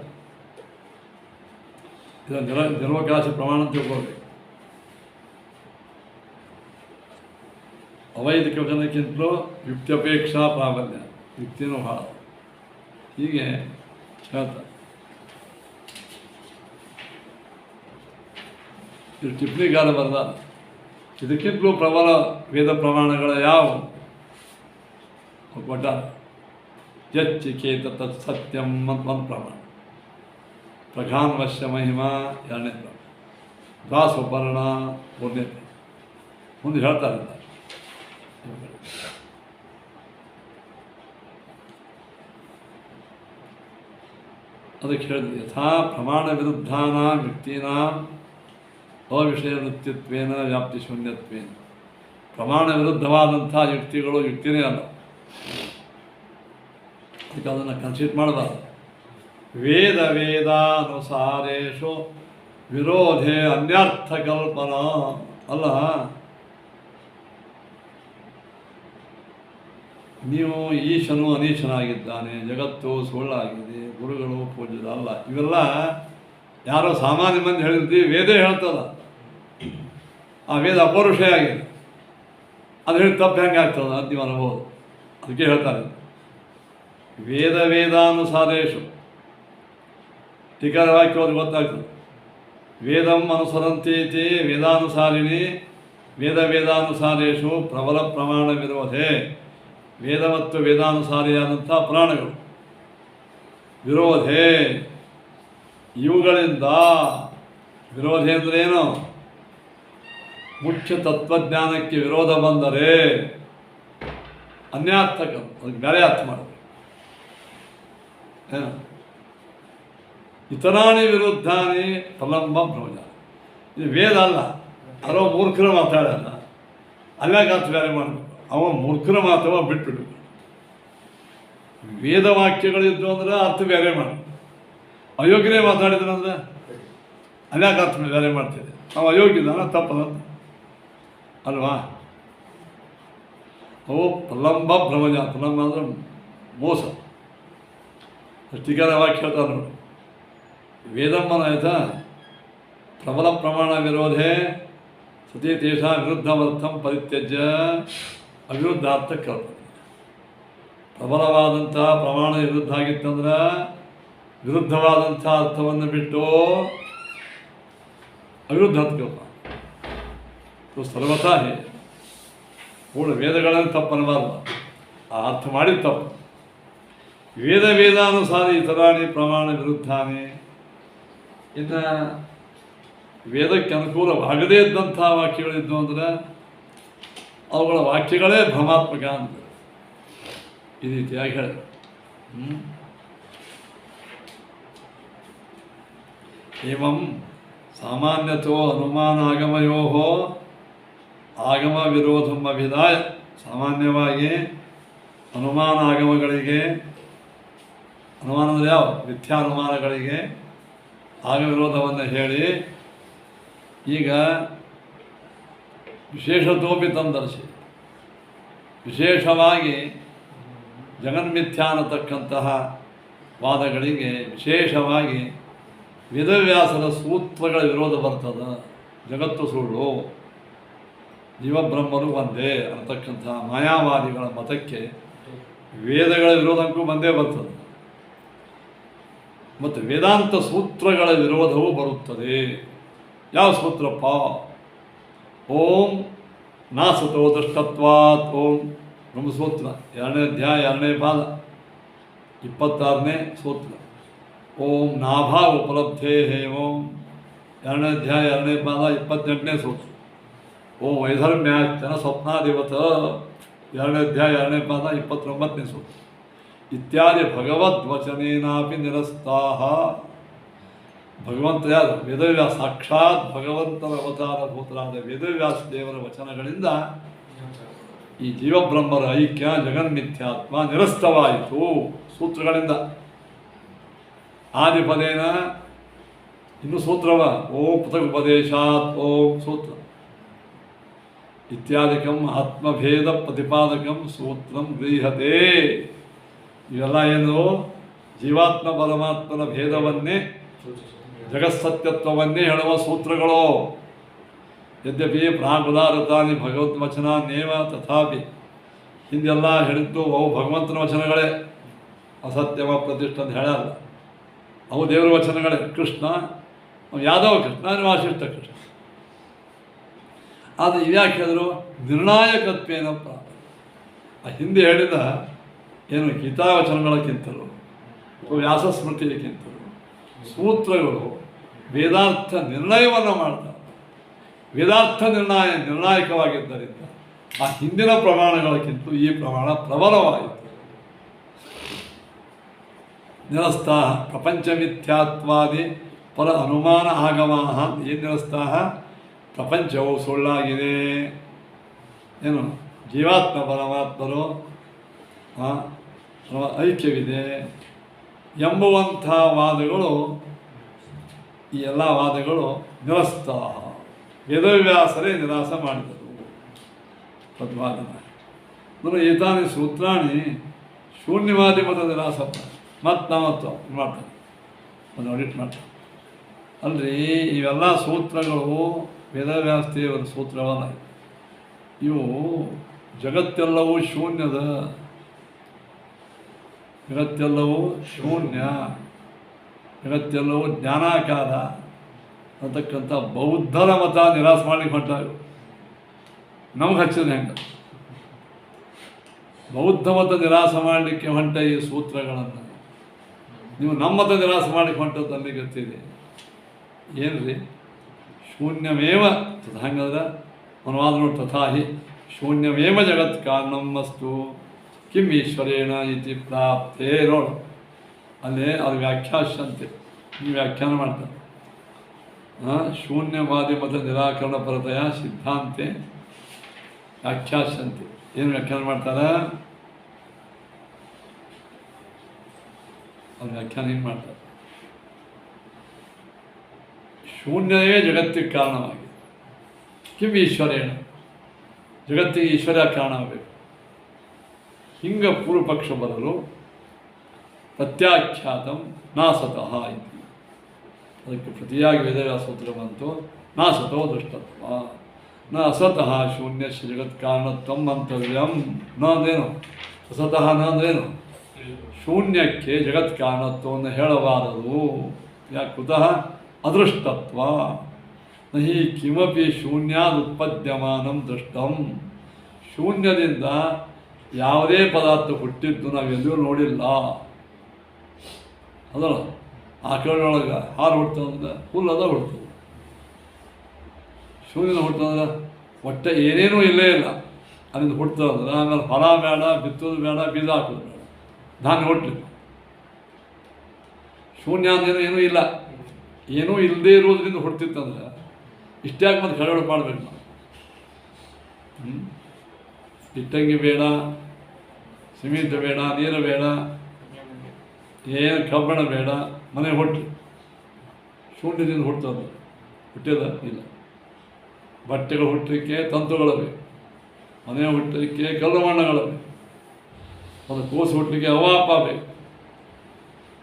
ಇದನ್ನು ನಿರ್ವಕಾಶ ಪ್ರಮಾಣ ಅಂತ ತಿಳ್ಕೊಳ್ಬೇಕು. ಅವೈದಿಕ ವಚನಕ್ಕಿಂತಲೂ ಯುಕ್ತ್ಯಪೇಕ್ಷಾ ಪ್ರಾಬಲ್ಯ, ಯುಕ್ತಿನೂ ಭಾಳ ಹೀಗೆ ಹೇಳ್ತಾರೆ. ಇದು ಟಿಪ್ಪಣಿಗಾರ ಬರೆದ ಇದಕ್ಕಿಂತಲೂ ಪ್ರಬಲ ವೇದ ಪ್ರಮಾಣಗಳ ಯಾವ ಒಟ್ಟಾರೆ ಯಚ್ಚಿಕೇತ ತತ್ ಸತ್ಯಂ ಅಂತ ಒಂದು ಪ್ರಮಾಣ, ಪ್ರಘಾನ್ವಶ್ಯ ಮಹಿಮಾ ಎರಡನೇ ಪ್ರಮಾಣ, ದಾಸೋಪರ್ಣ ಮೂರನೇ ಪ್ರಮಾಣ. ಮುಂದೆ ಹೇಳ್ತಾರೆ ಅದಕ್ಕೆ ಹೇಳಿದ್ರು ಯಥಾ ಪ್ರಮಾಣ ವಿರುದ್ಧಾನಾಂ ಯುಕ್ತೀನಾಂ ಅವಿಷಯ ವೃತ್ತಿತ್ವೇನ ವ್ಯಾಪ್ತಿ ಶೂನ್ಯತ್ವೇನ. ಪ್ರಮಾಣ ವಿರುದ್ಧವಾದಂಥ ಯುಕ್ತಿಗಳು ಯುಕ್ತಿನೇ ಅಲ್ಲ, ಅದಕ್ಕೆ ಅದನ್ನು ಕನ್ಸಿಡರ್ ಮಾಡಬಾರ್ದು. ವೇದ ವೇದಾನುಸಾರೇಶು ವಿರೋಧೆ ಅನ್ಯರ್ಥ ಕಲ್ಪನಾ ಅಲ್ಲ. ನೀವು ಈಶನು ಅನೀಶನಾಗಿದ್ದಾನೆ, ಜಗತ್ತು ಸುಳ್ಳಾಗಿದೆ, ಗುರುಗಳು ಪೂಜ್ಯರು ಅಲ್ಲ, ಇವೆಲ್ಲ ಯಾರೋ ಸಾಮಾನ್ಯ ಮಂದಿ ಹೇಳಿರ್ತೀವಿ, ವೇದ ಹೇಳ್ತದ. ಆ ವೇದ ಅಪೌರುಷ ಆಗಿದೆ, ಅದು ಹೇಳಿ ತಪ್ಪು ಹೆಂಗೆ ಆಗ್ತದ ಅಂತ ನೀವು ಅನ್ಬೋದು. ಅದಕ್ಕೆ ಹೇಳ್ತಾರೆ ವೇದ ವೇದಾನುಸಾರೇಶು. ಟೀಕಾರ ವಾಕ್ಯ ಅವ್ರಿಗೆ ಗೊತ್ತಾಗ್ತದೆ. ವೇದಂ ಅನುಸರಂತಿ ಇತಿ ವೇದಾನುಸಾರಿಣಿ ವೇದ ವೇದಾನುಸಾರೇಶು ಪ್ರಬಲ ಪ್ರಮಾಣ ವಿರೋಧೆ. ವೇದ ಮತ್ತು ವೇದಾನುಸಾರಿಯಾದಂಥ ಪುರಾಣಗಳು ವಿರೋಧೆ, ಇವುಗಳಿಂದ ವಿರೋಧಿ ಅಂದರೆ ಏನು? ಮುಖ್ಯ ತತ್ವಜ್ಞಾನಕ್ಕೆ ವಿರೋಧ ಬಂದರೆ ಅನ್ಯಾರ್ಥಕ, ಅದಕ್ಕೆ ಬೇರೆ ಅರ್ಥ ಮಾಡಬೇಕು. ಏನು ಇತರಾಣಿ ವಿರುದ್ಧಾನಿ ಪ್ರಲಂಬ ಬ್ರಹ್ಮಜ. ಇದು ವೇದ ಅಲ್ಲ, ಯಾರೋ ಮೂರ್ಖರು ಮಾತಾಡಲ್ಲ, ಅಲ್ಲಾಗ ಅರ್ಥ ಬೇರೆ ಮಾಡಬೇಕು. ಅವ ಮೂರ್ಖರ ಮಾತವ ಬಿಟ್ಬಿಡ್ಬೇಕು. ವೇದವಾಕ್ಯಗಳಿದ್ದು ಅಂದ್ರೆ ಅರ್ಥ ಬೇರೆ ಮಾಡಿ, ಅಯೋಗ್ಯನೇ ಮಾತಾಡಿದ್ರಂದ್ರೆ ಅಲ್ಯಾಕೆ ಅರ್ಥ ಬೇರೆ ಮಾಡ್ತಿದ್ದೆ. ಅವ ಅಯೋಗ್ಯದಾನ ತಪ್ಪದ ಅಲ್ವಾ? ಅವು ಪ್ರಲಂಬ ಭ್ರಮಜ. ಪ್ರಲಂಬ ಅಂದ್ರೆ ಮೋಸ. ಟೀಕಾರ ವಾಕ್ಯ ಹೇಳ್ತಾರೆ ನೋಡಿ, ವೇದಮ್ಮನ ಆಯ್ತಾ ಪ್ರಬಲ ಪ್ರಮಾಣ ವಿರೋಧೆ ಸತಿ ತೇಷಾ ವಿರುದ್ಧವರ್ಥಂ ಪರಿತ್ಯಜ್ಯ ಅವಿರುದ್ಧಾರ್ಥ ಕಲ್ಪನೆ. ಪ್ರಬಲವಾದಂಥ ಪ್ರಮಾಣ ವಿರುದ್ಧ ಆಗಿತ್ತಂದ್ರೆ ವಿರುದ್ಧವಾದಂಥ ಅರ್ಥವನ್ನು ಬಿಟ್ಟು ಅವಿರುದ್ಧ ಅರ್ಥ ಕಲ್ಪನೆ. ಸರ್ವತಾ ಹೇಗೆ ಪೂರ್ಣ ವೇದಗಳನ್ನು ತಪ್ಪನ್ನಬಾರ್ದು, ಆ ಅರ್ಥ ಮಾಡಿದ ತಪ್ಪು. ವೇದ ವೇದಾನುಸಾರಿ ಇತರಾಣಿ ಪ್ರಮಾಣ ವಿರುದ್ಧಾನಿ. ಇನ್ನು ವೇದಕ್ಕೆ ಅನುಕೂಲವಾಗದೇ ಇದ್ದಂಥ ವಾಕ್ಯಗಳಿದ್ದು ಅಂದ್ರೆ ಅವುಗಳ ವಾಕ್ಯಗಳೇ ಭ್ರಮಾತ್ಮಕ ಅಂತ ಈ ರೀತಿಯಾಗಿ ಹೇಳಿದೆ. ಏವಂ ಸಾಮಾನ್ಯತೋ ಅನುಮಾನಾಗಮಯೋ ಆಗಮ ವಿರೋಧಂ ಅಭಿದಾಯ. ಸಾಮಾನ್ಯವಾಗಿ ಅನುಮಾನಾಗಮಗಳಿಗೆ, ಅನುಮಾನ ಅಂದರೆ ಯಾವ ಮಿಥ್ಯಾನುಮಾನಗಳಿಗೆ ಆಗ ವಿರೋಧವನ್ನು ಹೇಳಿ ಈಗ ವಿಶೇಷತೋಪಿ ತಂದರ್ಶಿ, ವಿಶೇಷವಾಗಿ ಜಗನ್ಮಿಥ್ಯಾ ಅನ್ನತಕ್ಕಂತಹ ವಾದಗಳಿಗೆ ವಿಶೇಷವಾಗಿ ವೇದವ್ಯಾಸರ ಸೂತ್ರಗಳ ವಿರೋಧ ಬರ್ತದೆ. ಜಗತ್ತು ಸುಳ್ಳು, ಜೀವಬ್ರಹ್ಮರು ಒಂದೇ ಅನ್ನತಕ್ಕಂತಹ ಮಾಯಾವಾದಿಗಳ ಮತಕ್ಕೆ ವೇದಗಳ ವಿರೋಧಕ್ಕೂ ಬಂದೇ ಬರ್ತದೆ. ಮತ್ತು ವೇದಾಂತ ಸೂತ್ರಗಳ ವಿರೋಧವೂ ಬರುತ್ತದೆ. ಯಾವ ಸೂತ್ರಪ್ಪ? ಓಂ ನಾಸತೋ ದೃಷ್ಟತ್ವಾತ್ ಓಂ ಬ್ರಹ್ಮಸೂತ್ರ 2ನೇ ಅಧ್ಯಾಯ 2ನೇ ಪಾದ 26ನೇ ಸೂತ್ರ. ಓಂ ನಾಭಾ ಉಪಲಬ್ಧೇ ಹೇ ಓಂ 2ನೇ ಅಧ್ಯಾಯ 2ನೇ ಪಾದ 28ನೇ ಸೂತ್ರ. ಓಂ ವೈಧರ್ಮ್ಯಾಚನ ಸ್ವಪ್ನಾಧಿಪತ 2ನೇ ಅಧ್ಯಾಯ 2ನೇ ಪಾದ 29ನೇ ಸೂತ್ರ. ಇತ್ಯಾದಿ ಭಗವದ್ವಚನೇನಾಪಿ ನಿರಸ್ತಾಹ. ಭಗವಂತ ಯಾರು? ವೇದವ್ಯಾಸ, ಸಾಕ್ಷಾತ್ ಭಗವಂತನ ಅವತಾರ ಭೂತರಾದ ವೇದವ್ಯಾಸ ದೇವರ ವಚನಗಳಿಂದ ಈ ಜೀವಬ್ರಹ್ಮರ ಐಕ್ಯ ಜಗನ್ಮಿಥ್ಯಾತ್ಮ ನಿರಸ್ತವಾಯಿತು ಸೂತ್ರಗಳಿಂದ. ಆದಿಪದೇನ ಇನ್ನು ಸೂತ್ರವ ಓಂ ಪೃಥಗುಪದೇಶಾತ್ ಓಂ ಸೂತ್ರ ಇತ್ಯಾದಿಕಂ ಆತ್ಮಭೇದ ಪ್ರತಿಪಾದಕಂ ಸೂತ್ರಂ ಗೃಹ್ಯತೆ. ಇವೆಲ್ಲ ಏನು? ಜೀವಾತ್ಮ ಪರಮಾತ್ಮನ ಭೇದವನ್ನೇ ಜಗತ್ಸತ್ಯತ್ವವನ್ನೇ ಹೇಳುವ ಸೂತ್ರಗಳು. ಯದ್ಯಪಿ ಪ್ರಾಗುದಾರತಾನಿ ಭಗವದ್ವಚನಾನ್ನೇವ ತಥಾಪಿ ಹಿಂದೆಲ್ಲ ಹೇಳಿದ್ದು ಅವು ಭಗವಂತನ ವಚನಗಳೇ, ಅಸತ್ಯವ ಪ್ರತಿಷ್ಠ ಅಂತ ಹೇಳಲ್ಲ. ಅವು ದೇವರ ವಚನಗಳೇ. ಕೃಷ್ಣ ಯಾದವ ಕೃಷ್ಣ, ವಾಸಿಷ್ಠ ಕೃಷ್ಣ. ಆದರೆ ಇವ್ಯಾಕೆ ಹೇಳಿದ್ರು? ನಿರ್ಣಾಯಕತ್ವೇನ ಆ ಹಿಂದೆ ಹೇಳಿದ ಏನು ಗೀತಾವಚನಗಳಕ್ಕಿಂತಲೂ ವ್ಯಾಸ ಸ್ಮೃತಿಯಕ್ಕಿಂತಲೂ ಸೂತ್ರಗಳು ವೇದಾರ್ಥ ನಿರ್ಣಯವನ್ನು ಮಾಡ್ತಾರೆ. ವೇದಾರ್ಥ ನಿರ್ಣಾಯಕವಾಗಿದ್ದರಿಂದ ಆ ಹಿಂದಿನ ಪ್ರಮಾಣಗಳಕ್ಕಿಂತ ಈ ಪ್ರಮಾಣ ಪ್ರಬಲವಾಯಿತು. ನಿರಸ್ತಾ ಪ್ರಪಂಚಮಿಥ್ಯಾತ್ವಾದಿ ಪರ ಅನುಮಾನ ಆಗಮಾಹ. ಏನು ನಿರಸ್ತಾ? ಪ್ರಪಂಚವು ಸುಳ್ಳಾಗಿದೆ, ಏನು ಜೀವಾತ್ಮ ಪರಮಾತ್ಮರು ಐಕ್ಯವಿದೆ ಎಂಬುವಂಥ ವಾದಗಳು, ಈ ಎಲ್ಲ ವಾದಗಳು ನಿರಸ್ತ. ವೇದವ್ಯಾಸರೇ ನಿರಾಸ ಮಾಡಿದರು ತದ್ವಾದನ. ಅಂದರೆ ಏತಾನಿ ಸೂತ್ರಾಣಿ ಶೂನ್ಯವಾದಿ ಮತ ನಿರಾಸ ಮತ್ತು ನಾವತ್ತು ಮಾಡ್ತಾರೆ, ಒಂದು ಆಡಿಟ್ ಮಾಡ್ತಾರೆ. ಅಲ್ರಿ ಇವೆಲ್ಲ ಸೂತ್ರಗಳು ವೇದವ್ಯಾಸದೇವರ ಸೂತ್ರವಲ್ಲ. ಇವು ಜಗತ್ತೆಲ್ಲವೂ ಶೂನ್ಯದ, ಜಗತ್ತೆಲ್ಲವೂ ಶೂನ್ಯ, ಜಗತ್ತೆಲ್ಲವೂ ಜ್ಞಾನಾಕಾರ ಅಂತಕ್ಕಂಥ ಬೌದ್ಧರ ಮತ ನಿರಾಸ ಮಾಡಲಿಕ್ಕೆ ಹೊಂಟಾಗ ನಮ್ಗೆ ಹಚ್ಚಿದ ಹೆಂಗೆ? ಬೌದ್ಧ ಮತ ನಿರಾಸ ಮಾಡಲಿಕ್ಕೆ ಹೊಂಟ ಈ ಸೂತ್ರಗಳನ್ನು ನೀವು ನಮ್ಮ ಮತ ನಿರಾಸ ಮಾಡಲಿಕ್ಕೆ ಹೊಂಟದ್ದು ಅಲ್ಲಿಗೆ ಗೊತ್ತಿದೆ. ಏನು ರೀ? ಶೂನ್ಯಮೇವ ಹಂಗಂದ್ರೆ ಅನುವಾದ ನೋಡಿ. ತಥಾಹಿ ಶೂನ್ಯಮೇವ ಜಗತ್ ಕಾರಣಂ ವಸ್ತು ಕಿಂ ಈಶ್ವರೇಣ ಇತಿ ಪ್ರಾಪ್ತೇ. ನೋಡು ಅಲ್ಲೇ ಅದು ವ್ಯಾಖ್ಯಾಸಂತೆ, ನೀವು ವ್ಯಾಖ್ಯಾನ ಮಾಡ್ತಾರೆ. ಶೂನ್ಯವಾದಿ ಮತ ನಿರಾಕರಣ ಪರತೆಯ ಸಿದ್ಧಾಂತೆ ವ್ಯಾಖ್ಯಾಸಂತೆ. ಏನು ವ್ಯಾಖ್ಯಾನ ಮಾಡ್ತಾರೆ? ಅದು ವ್ಯಾಖ್ಯಾನ ಏನು ಮಾಡ್ತಾರೆ? ಶೂನ್ಯವೇ ಜಗತ್ತಿಗೆ ಕಾರಣವಾಗಿದೆ. ಕಿಂ ಈಶ್ವರೇಣ, ಜಗತ್ತಿಗೆ ಈಶ್ವರ ಕಾರಣವಾಗಬೇಕು. ಹಿಂಗೆ ಪೂರ್ವಪಕ್ಷ ಬರಲು ಪ್ರತ್ಯಾಖ್ಯಾತಂ ನಾಸತಃ ಇತಿ. ಅದಕ್ಕೆ ಪ್ರತಿಯಾಗಿ ವೇದವ್ಯಾಸ ಸೂತ್ರ ಬಂತು. ನಾಸತೋ ದೃಷ್ಟತ್ವ ನ ಅಸತಃ ಶೂನ್ಯಸ್ಯ ಜಗತ್ ಕಾರಣತ್ವಂ ಮಂತವ್ಯಂ. ನ ಅಂದೇನು? ಅಸತಃ ನ ಅಂದ್ರೇನು? ಶೂನ್ಯಕ್ಕೆ ಜಗತ್ ಕಾರಣತ್ವವನ್ನು ಹೇಳಬಾರದು. ಯಾಕೆ? ಕುತಃ ಅದೃಷ್ಟತ್ವ ನಹಿ ಕಿಮಪಿ ಶೂನ್ಯಾದ್ ಉತ್ಪದ್ಯಮಾನಂ ದೃಷ್ಟಂ. ಶೂನ್ಯದಿಂದ ಯಾವುದೇ ಪದಾರ್ಥ ಹುಟ್ಟಿದ್ದು ನಾವೆಲ್ಲೂ ನೋಡಿಲ್ಲ. ಅದಲ್ಲ, ಆಕಳಿನೊಳಗೆ ಹಾಲು ಹುಡ್ತಂದ್ರೆ ಹುಲ್ಲದ ಹುಡ್ತದೆ. ಶೂನ್ಯನ ಹುಡ್ತಂದ್ರೆ ಒಟ್ಟೆ ಏನೇನೂ ಇಲ್ಲೇ ಇಲ್ಲ. ಅಲ್ಲಿಂದ ಹುಡ್ತಂದ್ರೆ ಆಮೇಲೆ ಫಲ ಬೇಡ, ಬಿತ್ತೋದು ಬೇಡ, ಬೀಜ ಹಾಕೋದು ಬೇಡ, ಧಾನ್ಯ ಹುಟ್ಟಲಿಲ್ಲ. ಶೂನ್ಯ ಅಂದೇನು ಏನೂ ಇಲ್ಲ. ಏನೂ ಇಲ್ಲದೇ ಇರೋದ್ರಿಂದ ಹುಡ್ತಿತ್ತಂದ್ರೆ ಇಷ್ಟ್ಯಾಕೆ ಮತ್ತೆ ಕಳವಳ ಮಾಡಬೇಕು ನಾವು? ಇಟ್ಟಂಗಿ ಬೇಡ, ಸಿಮೆಂಟ್ ಬೇಡ, ನೀರು ಬೇಡ, ಏನು ಕಬ್ಬಣ ಬೇಡ, ಮನೆ ಹುಟ್ಟಿ ಶೂನ್ಯದಿಂದ ಹುಟ್ಟೋದು ಹುಟ್ಟಿದ ಇಲ್ಲ. ಬಟ್ಟೆಗಳು ಹುಟ್ಟಲಿಕ್ಕೆ ತಂತುಗಳು ಬೇಕು, ಮನೆ ಹುಟ್ಟಲಿಕ್ಕೆ ಕಲ್ಲು ಮಣ್ಣಗಳು ಬೇಕು, ಒಂದು ಕೂಸು ಹುಟ್ಟಲಿಕ್ಕೆ ಅವಾಪ ಬೇಕು.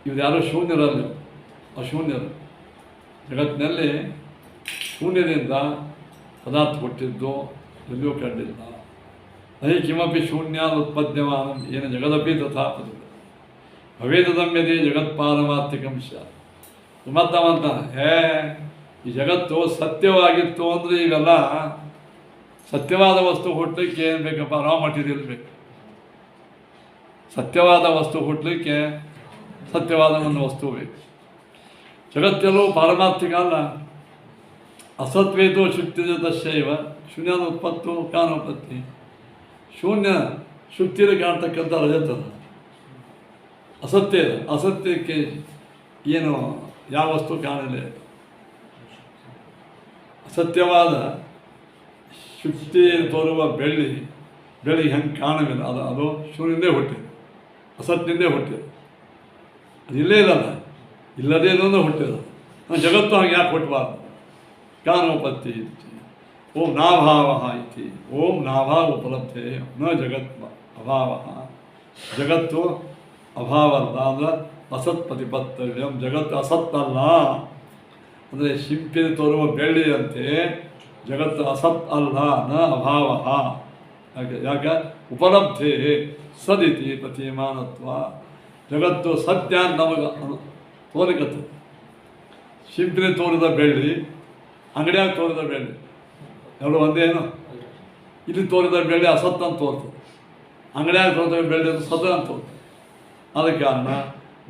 ಇವ್ರು ಯಾರೂ ಶೂನ್ಯರಲ್ಲ, ಅಶೂನ್ಯರು. ಜಗತ್ತಿನಲ್ಲಿ ಶೂನ್ಯದಿಂದ ಪದಾರ್ಥ ಹುಟ್ಟಿದ್ದು ಎಲ್ಲಿಯೂ ಕಂಡಿಲ್ಲ. ನಹಿ ಕಿಮಪಿ ಶೂನ್ಯಾದ ಉತ್ಪದ್ಯಮಾನ ಏನು ಜಗದಪಿ ತಥಾ ಭವೇದಮ್ಯದಿ ಜಗತ್ಪಾರಮಾರ್ಥಿಕಂ ಸ್ಯಾತ್. ಮತ್ತವಂತಾನೆ ಈ ಜಗತ್ತು ಸತ್ಯವಾಗಿತ್ತು ಅಂದರೆ ಇವೆಲ್ಲ ಸತ್ಯವಾದ ವಸ್ತು ಹುಟ್ಟಲಿಕ್ಕೆ ಏನು ಬೇಕಪ್ಪ? ರಾ ಮಟೀರಿಯಲ್ ಬೇಕು. ಸತ್ಯವಾದ ವಸ್ತು ಹುಟ್ಟಲಿಕ್ಕೆ ಸತ್ಯವಾದ ಒಂದು ವಸ್ತು ಬೇಕು. ಜಗತ್ತೆಲ್ಲೂ ಪಾರಮಾರ್ಥಿಕ ಅಲ್ಲ. ಅಸತ್ವೇತೋ ಶುಕ್ತಿಜತಶೈವ ಶೂನ್ಯದ ಉತ್ಪತ್ತು ಕಾನೋತ್ಪತ್ತಿ. ಶೂನ್ಯ ಶುಕ್ತಿಯಲ್ಲಿ ಕಾಣ್ತಕ್ಕಂಥ ರಜತದ ಅಸತ್ಯ ಇದೆ. ಅಸತ್ಯಕ್ಕೆ ಏನು ಯಾವ ವಸ್ತು ಕಾಣಲೇ ಇಲ್ಲ. ಅಸತ್ಯವಾದ ಶುದ್ಧಿಯಲ್ಲಿ ತೋರುವ ಬೆಳ್ಳಿ ಹೆಂಗೆ ಕಾಣವಿಲ್ಲ, ಅದು ಶೂನ್ಯದಿಂದ ಹುಟ್ಟಿದೆ, ಅಸತ್ಯದಿಂದೇ ಹುಟ್ಟಿದೆ. ಅದು ಇಲ್ಲೇ ಇಲ್ಲಲ್ಲ, ಇಲ್ಲದೇ ಇರೋದು ಹುಟ್ಟಿದೆ. ಜಗತ್ತು ಹಾಗೆ ಯಾಕೆ ಹುಟ್ಟಬಾರ್ದು? ಕಾನೋಪತ್ತಿ ಇತಿ ಓಂ ನಾಭಾವ ಇತಿ ಓಂ ನಾಭಾವ ಉಪಲಬ್ಧೆ ನ ಜಗತ್ ಅಭಾವ. ಜಗತ್ತು ಅಭಾವ ಅಲ್ಲ ಅಂದ್ರೆ ಅಸತ್ ಪ್ರತಿಪತ್ತವ್ಯಂ. ಜಗತ್ತು ಅಸತ್ತಲ್ಲ ಅಂದರೆ ಶಿಂಪಿನ ತೋರುವ ಬೆಳ್ಳಿಯಂತೆ ಜಗತ್ತು ಅಸತ್ ಅಲ್ಲ, ನ ಅಭಾವ. ಯಾಕೆ ಉಪಲಬ್ಧೆ ಸದಿತಿ ಪ್ರತಿಮಾನತ್ವ. ಜಗತ್ತು ಸತ್ಯ ಅಂತ ನಮಗೆ ತೋರಿಕತ್ತು. ಶಿಂಪಿನ ತೋರಿದ ಬೆಳ್ಳಿ, ಅಂಗಡಿಯಾಗ ತೋರಿದ ಬೆಳ್ಳಿ ಎರಡು ಒಂದೇನು? ಇಲ್ಲಿ ತೋರಿದ ಬೆಳ್ಳಿ ಅಸತ್ ಅಂತ ತೋರ್ತದೆ, ಅಂಗಡಿಯಾಗ ತೋರಿದ ಬೆಳ್ಳಿ ಅದು ಸತ ಅಂತ ತೋರ್ತದೆ. ಆದ ಕಾರಣ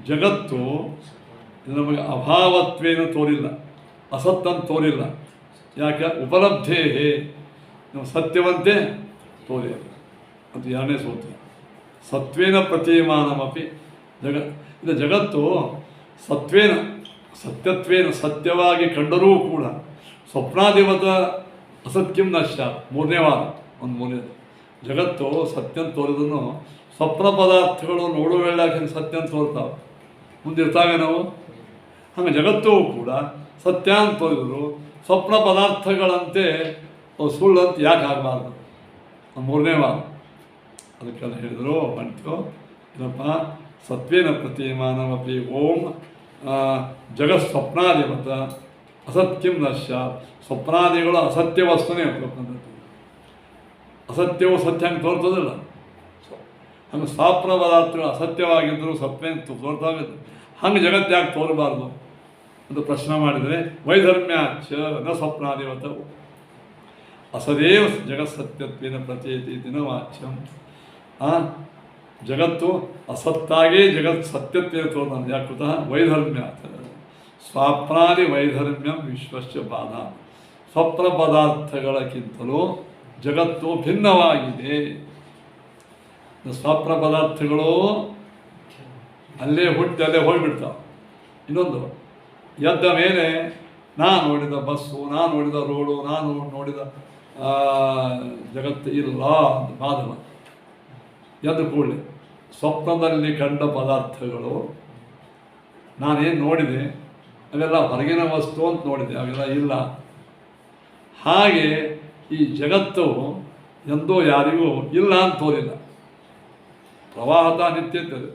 ಜಗತ್ತು ನಮಗೆ ಅಭಾವತ್ವೇನು ತೋರಿಲ್ಲ, ಅಸತ್ತಂತ ತೋರಿಲ್ಲ. ಯಾಕೆ? ಉಪಲಬ್ಧೇ ನಾವು ಸತ್ಯವಂತೆ ತೋರಿಲ್ಲ. ಅದು ಎರಡನೇ ಸೂತ್ರ. ಸತ್ವೇನ ಪ್ರತೀಯಮಾನಮಪಿ ಇದು ಜಗತ್ತು ಸತ್ಯತ್ವೇನ ಸತ್ಯವಾಗಿ ಕಂಡರೂ ಕೂಡ ಸ್ವಪ್ನಾದಿವತ ಅಸತ್ಯಂ ನಶ್ಯ. ಮೂರನೇ ಜಗತ್ತು ಸತ್ಯಂತ ತೋರಿದನು ಸ್ವಪ್ನ ಪದಾರ್ಥಗಳು ನೋಡುವೆಳ್ಳಾಕೆ ಸತ್ಯ ಅಂತ ತೋರ್ತಾವೆ, ಮುಂದಿರ್ತಾವೆ ನಾವು. ಹಂಗೆ ಜಗತ್ತು ಕೂಡ ಸತ್ಯ ಅಂತ ತೋರಿದ್ರು ಸ್ವಪ್ನ ಪದಾರ್ಥಗಳಂತೆ ಸುಳ್ಳು ಅಂತ ಯಾಕೆ ಆಗಬಾರ್ದು? ಮೂರನೇ ವಾದ. ಅದಕ್ಕೆಲ್ಲ ಹೇಳಿದರು ಬಂತು ಏನಪ್ಪ, ಸತ್ವೇನ ಪ್ರತೀಯಮಾನಮಪಿ ಓಂ ಜಗತ್ ಸ್ವಪ್ನಾದಿವತ ಅಸತ್ಯಂ ನಶ್ಯ. ಸ್ವಪ್ನಾದಿಗಳು ಅಸತ್ಯ ವಸ್ತುನೇ ಅಸತ್ಯವು ಸತ್ಯ ಹಂಗೆ ತೋರ್ತದಿಲ್ಲ. ಹಂಗೆ ಸ್ವಪ್ನ ಪದಾರ್ಥಗಳು ಅಸತ್ಯವಾಗಿದ್ದರೂ ಸತ್ಯ ತೋರ್ತಾವಿದ್ದು, ಹಂಗೆ ಜಗತ್ತು ಯಾಕೆ ತೋರಬಾರ್ದು ಅಂತ ಪ್ರಶ್ನೆ ಮಾಡಿದರೆ ವೈಧರ್ಮ್ಯಾಚ ನ ಸ್ವಪ್ನಾದಿವತ ಅಸದೇವ ಜಗತ್ ಸತ್ಯತ್ವೇನ ಪ್ರತೀಯತಿ ದಿನ ವಾಚ್ಯಂ. ಜಗತ್ತು ಅಸತ್ತಾಗೇ ಜಗತ್ ಸತ್ಯತ್ವೇನ ತೋರ್ತಾನೆ. ಯಾಕೃತಃ ವೈಧರ್ಮ್ಯಾಚ ಸ್ವಪ್ನಾದಿ ವೈಧರ್ಮ್ಯಂ ವಿಶ್ವಸ್ಯ ಬಾಧ. ಸ್ವಪ್ನ ಪದಾರ್ಥಗಳಕ್ಕಿಂತಲೂ ಜಗತ್ತು ಭಿನ್ನವಾಗಿದೆ. ಸ್ವಪ್ನ ಪದಾರ್ಥಗಳು ಅಲ್ಲೇ ಹುಟ್ಟಿ ಅಲ್ಲೇ ಹೋಗಿಬಿಡ್ತಾವೆ. ಇನ್ನೊಂದು, ಎದ್ದ ಮೇಲೆ ನಾನು ನೋಡಿದ ಬಸ್ಸು, ನಾನು ನೋಡಿದ ರೋಡು, ನಾನು ನೋಡಿದ ಜಗತ್ತು ಇಲ್ಲ ಅಂತ ಬಾಧವ. ಎದ್ದು ಕೂಡಲೇ ಸ್ವಪ್ನದಲ್ಲಿ ಕಂಡ ಪದಾರ್ಥಗಳು ನಾನೇನು ನೋಡಿದೆ ಅವೆಲ್ಲ ಹೊರಗಿನ ವಸ್ತು ಅಂತ ನೋಡಿದೆ, ಅವೆಲ್ಲ ಇಲ್ಲ. ಹಾಗೆ ಈ ಜಗತ್ತು ಎಂದೋ ಯಾರಿಗೂ ಇಲ್ಲ ಅಂತ ತೋರಿಲ್ಲ. ಪ್ರವಾಹದ ನಿತ್ಯ ಇರ್ತದೆ,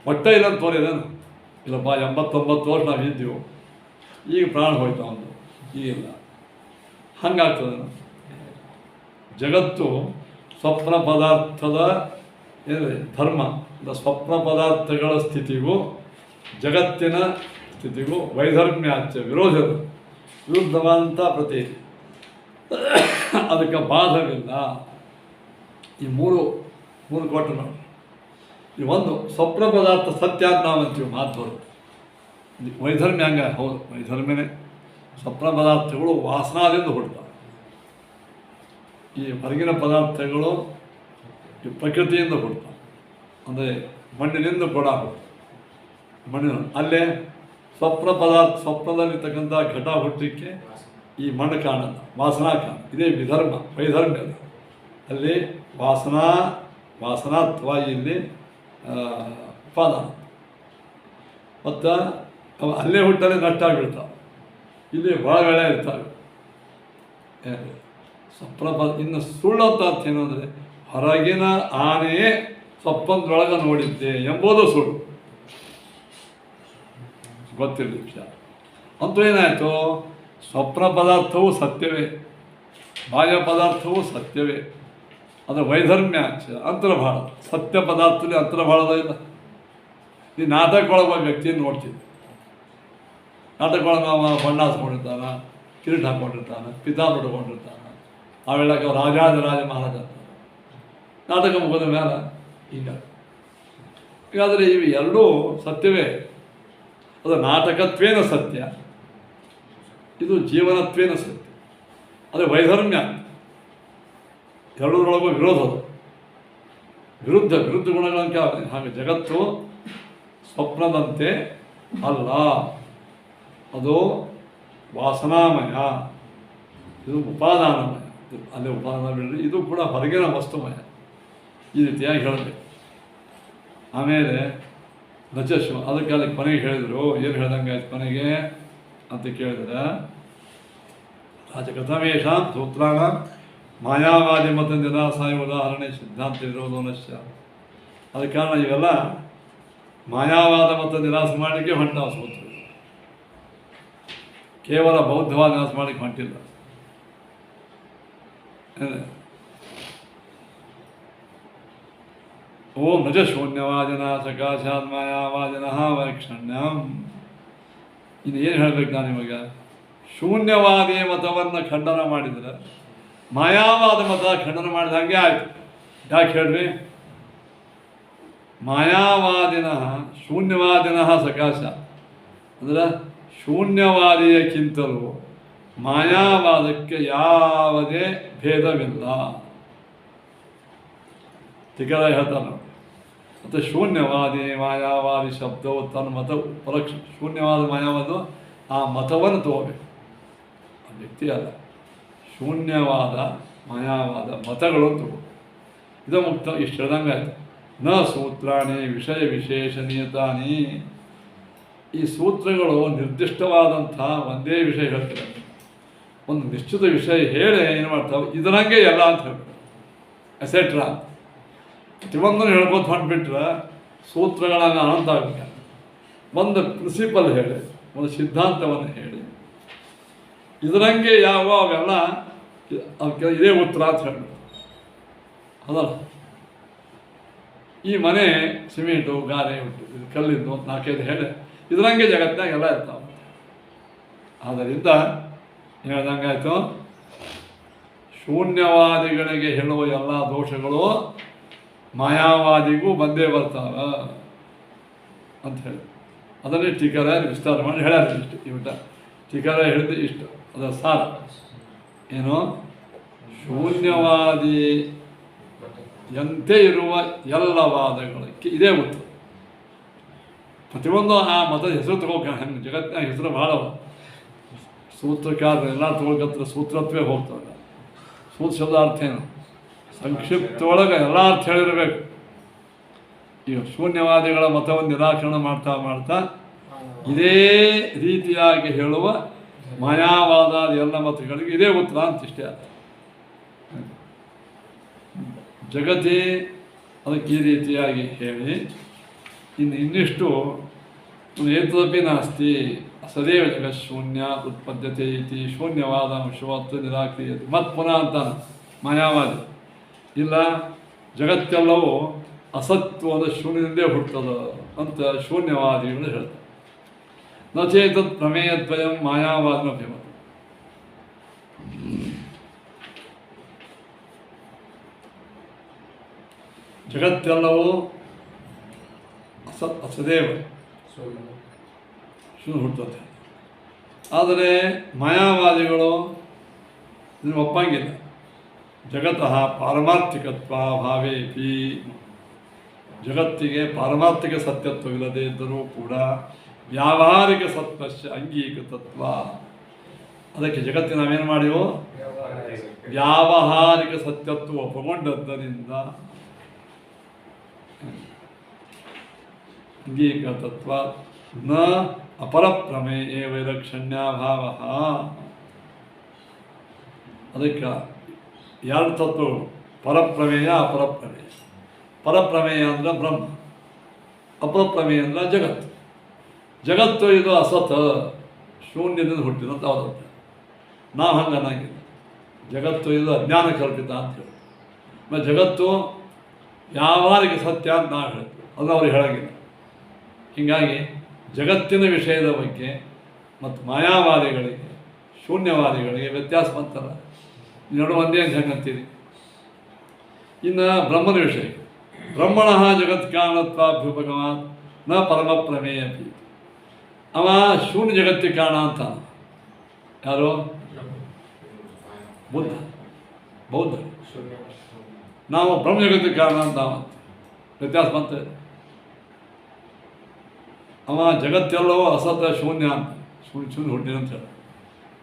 ಒಟ್ಟ ಇಲ್ಲ ಅಂತ ತೋರಿದೇನು? ಇಲ್ಲಪ್ಪ 89 ವರ್ಷ ನಾವು ಇದ್ದೀವಿ, ಈಗ ಪ್ರಾಣ ಹೋಯ್ತಾ ಒಂದು, ಈಗಿಲ್ಲ. ಹಂಗಾಗ್ತದೆ. ಜಗತ್ತು ಸ್ವಪ್ನ ಪದಾರ್ಥದ ಏನಿದೆ ಧರ್ಮ, ಸ್ವಪ್ನ ಪದಾರ್ಥಗಳ ಸ್ಥಿತಿಗೂ ಜಗತ್ತಿನ ಸ್ಥಿತಿಗೂ ವೈಧರ್ಮ್ಯಾಚ ವಿರುದ್ಧವಾದಂಥ ಪ್ರತಿ. ಅದಕ್ಕೆ ಬಾಧವಿಲ್ಲ. ಈ ಮೂರು ಕೊಟ್ಟು ನೋಡಿ. ಈ ಒಂದು ಸ್ವಪ್ನ ಪದಾರ್ಥ ಸತ್ಯ ಅಂತ ನಾವು ಅಂತೀವಿ, ಮಾತು ಬರುತ್ತೆ. ವೈಧರ್ಮ್ಯ ಹಂಗೆ ಹೌದು, ವೈಧರ್ಮ್ಯನೇ. ಸ್ವಪ್ನ ಪದಾರ್ಥಗಳು ವಾಸನಾದಿಂದ ಹುಡ್ತಾವೆ. ಈ ಹೊರಗಿನ ಪದಾರ್ಥಗಳು ಈ ಪ್ರಕೃತಿಯಿಂದ ಹುಡ್ತಾವೆ. ಅಂದರೆ ಮಣ್ಣಿನಿಂದ ಕೂಡ ಹುಡ್ತಾವೆ. ಮಣ್ಣಿನ ಅಲ್ಲೇ ಸ್ವಪ್ನದಲ್ಲಿರ್ತಕ್ಕಂಥ ಘಟ ಹುಟ್ಟಲಿಕ್ಕೆ ಈ ಮಣ್ಣು ಕಾಣಲ್ಲ, ವಾಸನಾ ಕಾಣ. ಇದೇ ವೈಧರ್ಮ್ಯ. ಅಲ್ಲಿ ವಾಸನಾತ್ವ ಇಲ್ಲಿ ಉಪಾದಾನ. ಮತ್ತು ಅಲ್ಲೇ ಹುಟ್ಟಲ್ಲಿ ನಷ್ಟ ಆಗಿಬಿಡ್ತಾವೆ. ಇಲ್ಲಿ ಭಾಳ ವೇಳೆ ಇರ್ತಾವೆ. ಇನ್ನು ಸುಳ್ಳು ಅಂತ ಅರ್ಥ ಏನು ಅಂದರೆ, ಹೊರಗಿನ ಆನೆಯೇ ಸ್ವಪ್ನದೊಳಗೆ ನೋಡಿದ್ದೆ ಎಂಬುದು ಸುಳ್ಳು. ಗೊತ್ತಿರಲಿ ವಿಷಯ. ಅಂತೂ ಏನಾಯಿತು, ಸ್ವಪ್ನ ಪದಾರ್ಥವು ಸತ್ಯವೇ, ಬಾಹ್ಯ ಪದಾರ್ಥವು ಸತ್ಯವೇ. ಅದು ವೈಧರ್ಮ್ಯ ಅಂತರ್ಭಾಳ. ಸತ್ಯ ಪದಾರ್ಥದಲ್ಲಿ ಅಂತರ್ಭಾಳದ ಇಲ್ಲ. ಈ ನಾಟಕದೊಳಗೆ ವ್ಯಕ್ತಿಯನ್ನು ನೋಡ್ತೀವಿ. ನಾಟಕದೊಳಗೆ ನಾವು ಬಣ್ಣ ಹಾಸ್ಕೊಂಡಿರ್ತಾನೆ, ಕಿರೀಟ ಹಾಕ್ಕೊಂಡಿರ್ತಾನೆ, ಪಿತಾಂಬರ ಉಟ್ಕೊಂಡಿರ್ತಾನೆ. ಅವೆಲ್ಲ ರಾಜ ಮಹಾರಾಜ ನಾಟಕ ಮುಗಿದ ಮೇಲೆ ಈಗ. ಹೀಗಾದರೆ ಇವು ಎರಡೂ ಸತ್ಯವೇ. ಅದು ನಾಟಕತ್ವೇನ ಸತ್ಯ, ಇದು ಜೀವನತ್ವೇನ ಸತ್ಯ. ಅದೇ ವೈಧರ್ಮ್ಯ. ಎರಡರೊಳಗೂ ವಿರುದ್ಧ ಗುಣಗಳಂತೆ. ಹಾಗೆ ಜಗತ್ತು ಸ್ವಪ್ನದಂತೆ ಅಲ್ಲ, ಅದು ವಾಸನಾಮಯ, ಇದು ಉಪಾದಾನಮಯ. ಅಲ್ಲೇ ಉಪಾದಾನ ಬಿಡ್ರಿ, ಇದು ಕೂಡ ಹೊರಗಿನ ವಸ್ತುಮಯ. ಈ ರೀತಿಯಾಗಿ ಹೇಳಬೇಕು. ಆಮೇಲೆ ರಜಸ್ಸು, ಅದಕ್ಕೆ ಅಲ್ಲಿ ಕೊನೆಗೆ ಹೇಳಿದರು, ಏನು ಹೇಳ್ದಂಗೆ ಆಯ್ತು ಕೊನೆಗೆ ಅಂತ ಕೇಳಿದ್ರೆ, ರಾಜಕಥಮೇಶಾಂ ಸೂತ್ರಾಣ ಮಾಯಾವಾದಿ ಮತ್ತು ನಿರಾಸಾಯ ಉದಾಹರಣೆ ಸಿದ್ಧಾಂತ ವಿರೋಧನಶ್ಯ. ಅದ ಕಾರಣ ಇವೆಲ್ಲ ಮಾಯಾವಾದ ಮತ್ತು ನಿರಾಸ ಮಾಡಲಿಕ್ಕೆ ಹೊಂಟಾವ ಸೂತ್ರ, ಕೇವಲ ಬೌದ್ಧವಾದ ನಿರಾಸ ಮಾಡಲಿಕ್ಕೆ ಹೊಂಟಿಲ್ಲ. ಓಂ ನಜ ಶೂನ್ಯವಾದಿನ ಸಕಾಶಾತ್ ಮಾಯಾವಾದಿನ ವೈಕ್ಷಣ್ಯಂ. ಇನ್ನು ಏನು ಹೇಳ್ಬೇಕು ನಾನು ನಿಮಗೆ? ಶೂನ್ಯವಾದಿ ಮತವನ್ನು ಖಂಡನ ಮಾಡಿದರೆ ಮಾಯಾವಾದ ಮತ ಖಂಡನ ಮಾಡಿದ ಹಾಗೆ ಆಯಿತು. ಯಾಕೆ ಹೇಳ್ರಿ? ಮಾಯಾವಾದಿನ ಶೂನ್ಯವಾದಿನ ಸಕಾಶ ಅಂದರೆ ಶೂನ್ಯವಾದಿಯಕ್ಕಿಂತಲೂ ಮಾಯಾವಾದಕ್ಕೆ ಯಾವುದೇ ಭೇದವಿಲ್ಲ. ತಿಕರ ಹೇಳ್ತಾನೆ. ಮತ್ತು ಶೂನ್ಯವಾದಿ ಮಾಯಾವಾದಿ ಶಬ್ದವು ತನ್ನ ಮತ ಪರೋಕ್ಷ. ಶೂನ್ಯವಾದ ಮಾಯಾವಾದ ಆ ಮತವನ್ನು ತಗೋಬೇಕು, ಆ ವ್ಯಕ್ತಿ ಅಲ್ಲ. ಶೂನ್ಯವಾದ ಮಾಯಾವಾದ ಮತಗಳು ತಗೋ. ಇದು ಮುಕ್ತ. ಇಷ್ಟು ಹೇಳ್ದಂಗೆ ಆಯ್ತು. ನ ಸೂತ್ರಾಣಿ ವಿಷಯ ವಿಶೇಷಣೀಯತಾನಿ. ಈ ಸೂತ್ರಗಳು ನಿರ್ದಿಷ್ಟವಾದಂಥ ಒಂದೇ ವಿಷಯ ಹೇಳ್ತಾರೆ, ಒಂದು ನಿಶ್ಚಿತ ವಿಷಯ ಹೇಳಿ ಏನು ಮಾಡ್ತಾವೆ, ಇದರಂಗೆ ಎಲ್ಲ ಅಂತ ಹೇಳ್ತಾರೆ, ಎಸೆಟ್ರಾ. ಪ್ರತಿಯೊಂದನ್ನು ಹೇಳ್ಬೋದು ಹೊಂಟ್ಬಿಟ್ರೆ ಸೂತ್ರಗಳನ್ನು ಅನಂತ ಆಗಬೇಕು. ಒಂದು ಪ್ರಿನ್ಸಿಪಲ್ ಹೇಳಿ, ಒಂದು ಸಿದ್ಧಾಂತವನ್ನು ಹೇಳಿ, ಇದರಂಗೆ ಯಾವ ಅವೆಲ್ಲ ಅದಕ್ಕೆ ಇದೇ ಉತ್ತರ ಅಂತ ಹೇಳಬೇಕು. ಅದಲ್ಲ, ಈ ಮನೆ ಸಿಮೆಂಟು ಗಾರೆ ಉಂಟು, ಇದು ಕಲ್ಲಿದ್ದು ಒಂದು 4-5 ಹೇಳಿ ಇದರಂಗೆ ಜಗತ್ತಿನಾಗ ಎಲ್ಲ ಇರ್ತಾವೆ. ಆದ್ದರಿಂದ ಹೇಳ್ದಂಗಾಯ್ತು, ಶೂನ್ಯವಾದಿಗಳಿಗೆ ಹೇಳುವ ಎಲ್ಲ ದೋಷಗಳು ಮಾಯಾವಾದಿಗೂ ಬಂದೇ ಬರ್ತಾವ ಅಂತ ಹೇಳಿ ಅದನ್ನೇ ಟೀಕಾರ ವಿಸ್ತಾರ ಮಾಡಿ ಹೇಳ್ಯಾರ. ಇಷ್ಟು ಇವುಟ ಟೀಕಾರ ಹೇಳಿದ್ರೆ ಇಷ್ಟು ಅದರ ಸಾರ ಏನು? ಶೂನ್ಯವಾದಿಯಂತೆ ಇರುವ ಎಲ್ಲ ವಾದಗಳಿಗೆ ಇದೇ ಉತ್ತರ. ಪ್ರತಿಯೊಂದು ಆ ಮತದ ಹೆಸರು ತಗೋಕ ಹೆಂಗೆ ಜಗತ್ತಿನ ಹೆಸರು ಭಾಳವ. ಸೂತ್ರಕಾರ ಎಲ್ಲ ತಗೊಳ್ಕತ್ರ ಸೂತ್ರತ್ವೇ ಹೋಗ್ತವೆ. ಸೂತ್ರ ಶಬ್ದ ಅರ್ಥ ಏನು? ಸಂಕ್ಷಿಪ್ತೊಳಗೆ ಎಲ್ಲ ಅರ್ಥ ಹೇಳಿರಬೇಕು. ಈಗ ಶೂನ್ಯವಾದಿಗಳ ಮತವನ್ನು ನಿರಾಕರಣೆ ಮಾಡ್ತಾ ಮಾಡ್ತಾ ಇದೇ ರೀತಿಯಾಗಿ ಹೇಳುವ ಮಾಯಾವಾದ ಎಲ್ಲ ಮತಗಳಿಗೆ ಇದೇ ಉತ್ತರ ಅಂತ ಇಷ್ಟೇ ಅರ್ಥ. ಜಗತಿ ಅದಕ್ಕೆ ಈ ರೀತಿಯಾಗಿ ಹೇಳಿ ಇನ್ನಿಷ್ಟು ಏತದಪಿ ನಾಸ್ತಿ ಸದೇವ ಜಗತ್ ಶೂನ್ಯ ಉತ್ಪದ್ಯತೆ ಇತಿ ಶೂನ್ಯವಾದ ಅಂಶವತ್ತು ನಿರಾಕ್ರಿಯತೆ. ಮತ್ತು ಪುನಃ ಅಂತಾನೆ ಮಾಯಾವಾದಿ, ಇಲ್ಲ ಜಗತ್ತೆಲ್ಲವೂ ಅಸತ್ವದ ಶೂನ್ಯದಿಂದೇ ಹುಟ್ಟದ ಅಂತ ಶೂನ್ಯವಾದಿಗಳು ಹೇಳ್ತಾರೆ. ನ ಚೇತತ್ ಪ್ರಮೇಯದ್ವಯಂ ಮಾಯಾವಾದನ ಭೇಮ. ಜಗತ್ತೆಲ್ಲವೂ ಅಸದೇವ ಶೂನ್ಯ ಹುಟ್ಟುತ್ತೆ. ಆದರೆ ಮಾಯಾವಾದಿಗಳು ಇದನ್ನು ಒಪ್ಪಂಗಿಲ್ಲ. ಜಗತಃ ಪಾರಮಾರ್ಥಿಕತ್ವ ಭಾವೇಪಿ, ಜಗತ್ತಿಗೆ ಪಾರಮಾರ್ಥಿಕ ಸತ್ಯತ್ವವಿಲ್ಲದೆ ಇದ್ದರೂ ಕೂಡ ವ್ಯಾವಹಾರಿಕ ಸತ್ವಶ್ಚ ಅಂಗೀಕೃತತ್ವ. ಅದಕ್ಕೆ ಜಗತ್ತಿನ ನಾವೇನು ಮಾಡಿವೋ ವ್ಯಾವಹಾರಿಕ ಸತ್ಯತ್ವ ಒಪ್ಪಗೊಂಡದ್ದರಿಂದ ಅಂಗೀಕೃತತ್ವ ನ ಅಪರಪ್ರಮೇಯ ವೈಲಕ್ಷಣ್ಯಾಭಾವ. ಅದಕ್ಕೆ 2 ತತ್ವಗಳು, ಪರಪ್ರಮೇಯ ಅಪರಪ್ರಮೇಯ. ಪರಪ್ರಮೇಯ ಅಂದರೆ ಬ್ರಹ್ಮ, ಅಪರಪ್ರಮೇಯ ಅಂದರೆ ಜಗತ್ತು. ಜಗತ್ತು ಇದು ಅಸತ್, ಶೂನ್ಯದಿಂದ ಹುಟ್ಟಿದಂತ ಅವರತ್ತ. ನಾವು ಹಂಗೆ ಅನ್ನಂಗಿಲ್ಲ. ಜಗತ್ತು ಇದು ಅಜ್ಞಾನ ಕಲ್ಪಿತ ಅಂತ ಹೇಳಿ, ಮತ್ತು ಜಗತ್ತು ವ್ಯಾವಹಾರಿಕ ಸತ್ಯ ಅಂತ ನಾವು ಹೇಳ್ತೀವಿ, ಅದನ್ನು ಅವ್ರಿಗೆ ಹೇಳೋಂಗಿಲ್ಲ. ಹೀಗಾಗಿ ಜಗತ್ತಿನ ವಿಷಯದ ಬಗ್ಗೆ ಮತ್ತು ಮಾಯಾವಾದಿಗಳಿಗೆ ಶೂನ್ಯವಾದಿಗಳಿಗೆ ವ್ಯತ್ಯಾಸ ಬಂತಲ್ಲ, ಎರಡು ಒಂದೇ ಅಂತ ಹೆಂಗೆ ಅಂತೀರಿ. ಇನ್ನು ಬ್ರಹ್ಮನ ವಿಷಯ, ಬ್ರಹ್ಮಣ ಜಗತ್ ಕಾರಣತ್ವಾಭ್ಯುಪಗಮಾನ್ ನ ಪರಮ ಪ್ರಮೇಯಪಿ. ಅವ ಶೂನ್ಯ ಜಗತ್ತಿಗೆ ಕಾರಣ ಅಂತ. ಯಾರು? ಬುದ್ಧ, ಬೌದ್ಧ. ನಾವು ಬ್ರಹ್ಮ ಜಗತ್ತಿಗೆ ಕಾರಣ ಅಂತ ವ್ಯತ್ಯಾಸ ಬಂತ. ಅವ ಜಗತ್ತೆಲ್ಲವೂ ಅಸತ ಶೂನ್ಯ ಅಂತ ಶೂನ್ಯ ಹುಟ್ಟಿನ ಅಂತ ಹೇಳಿ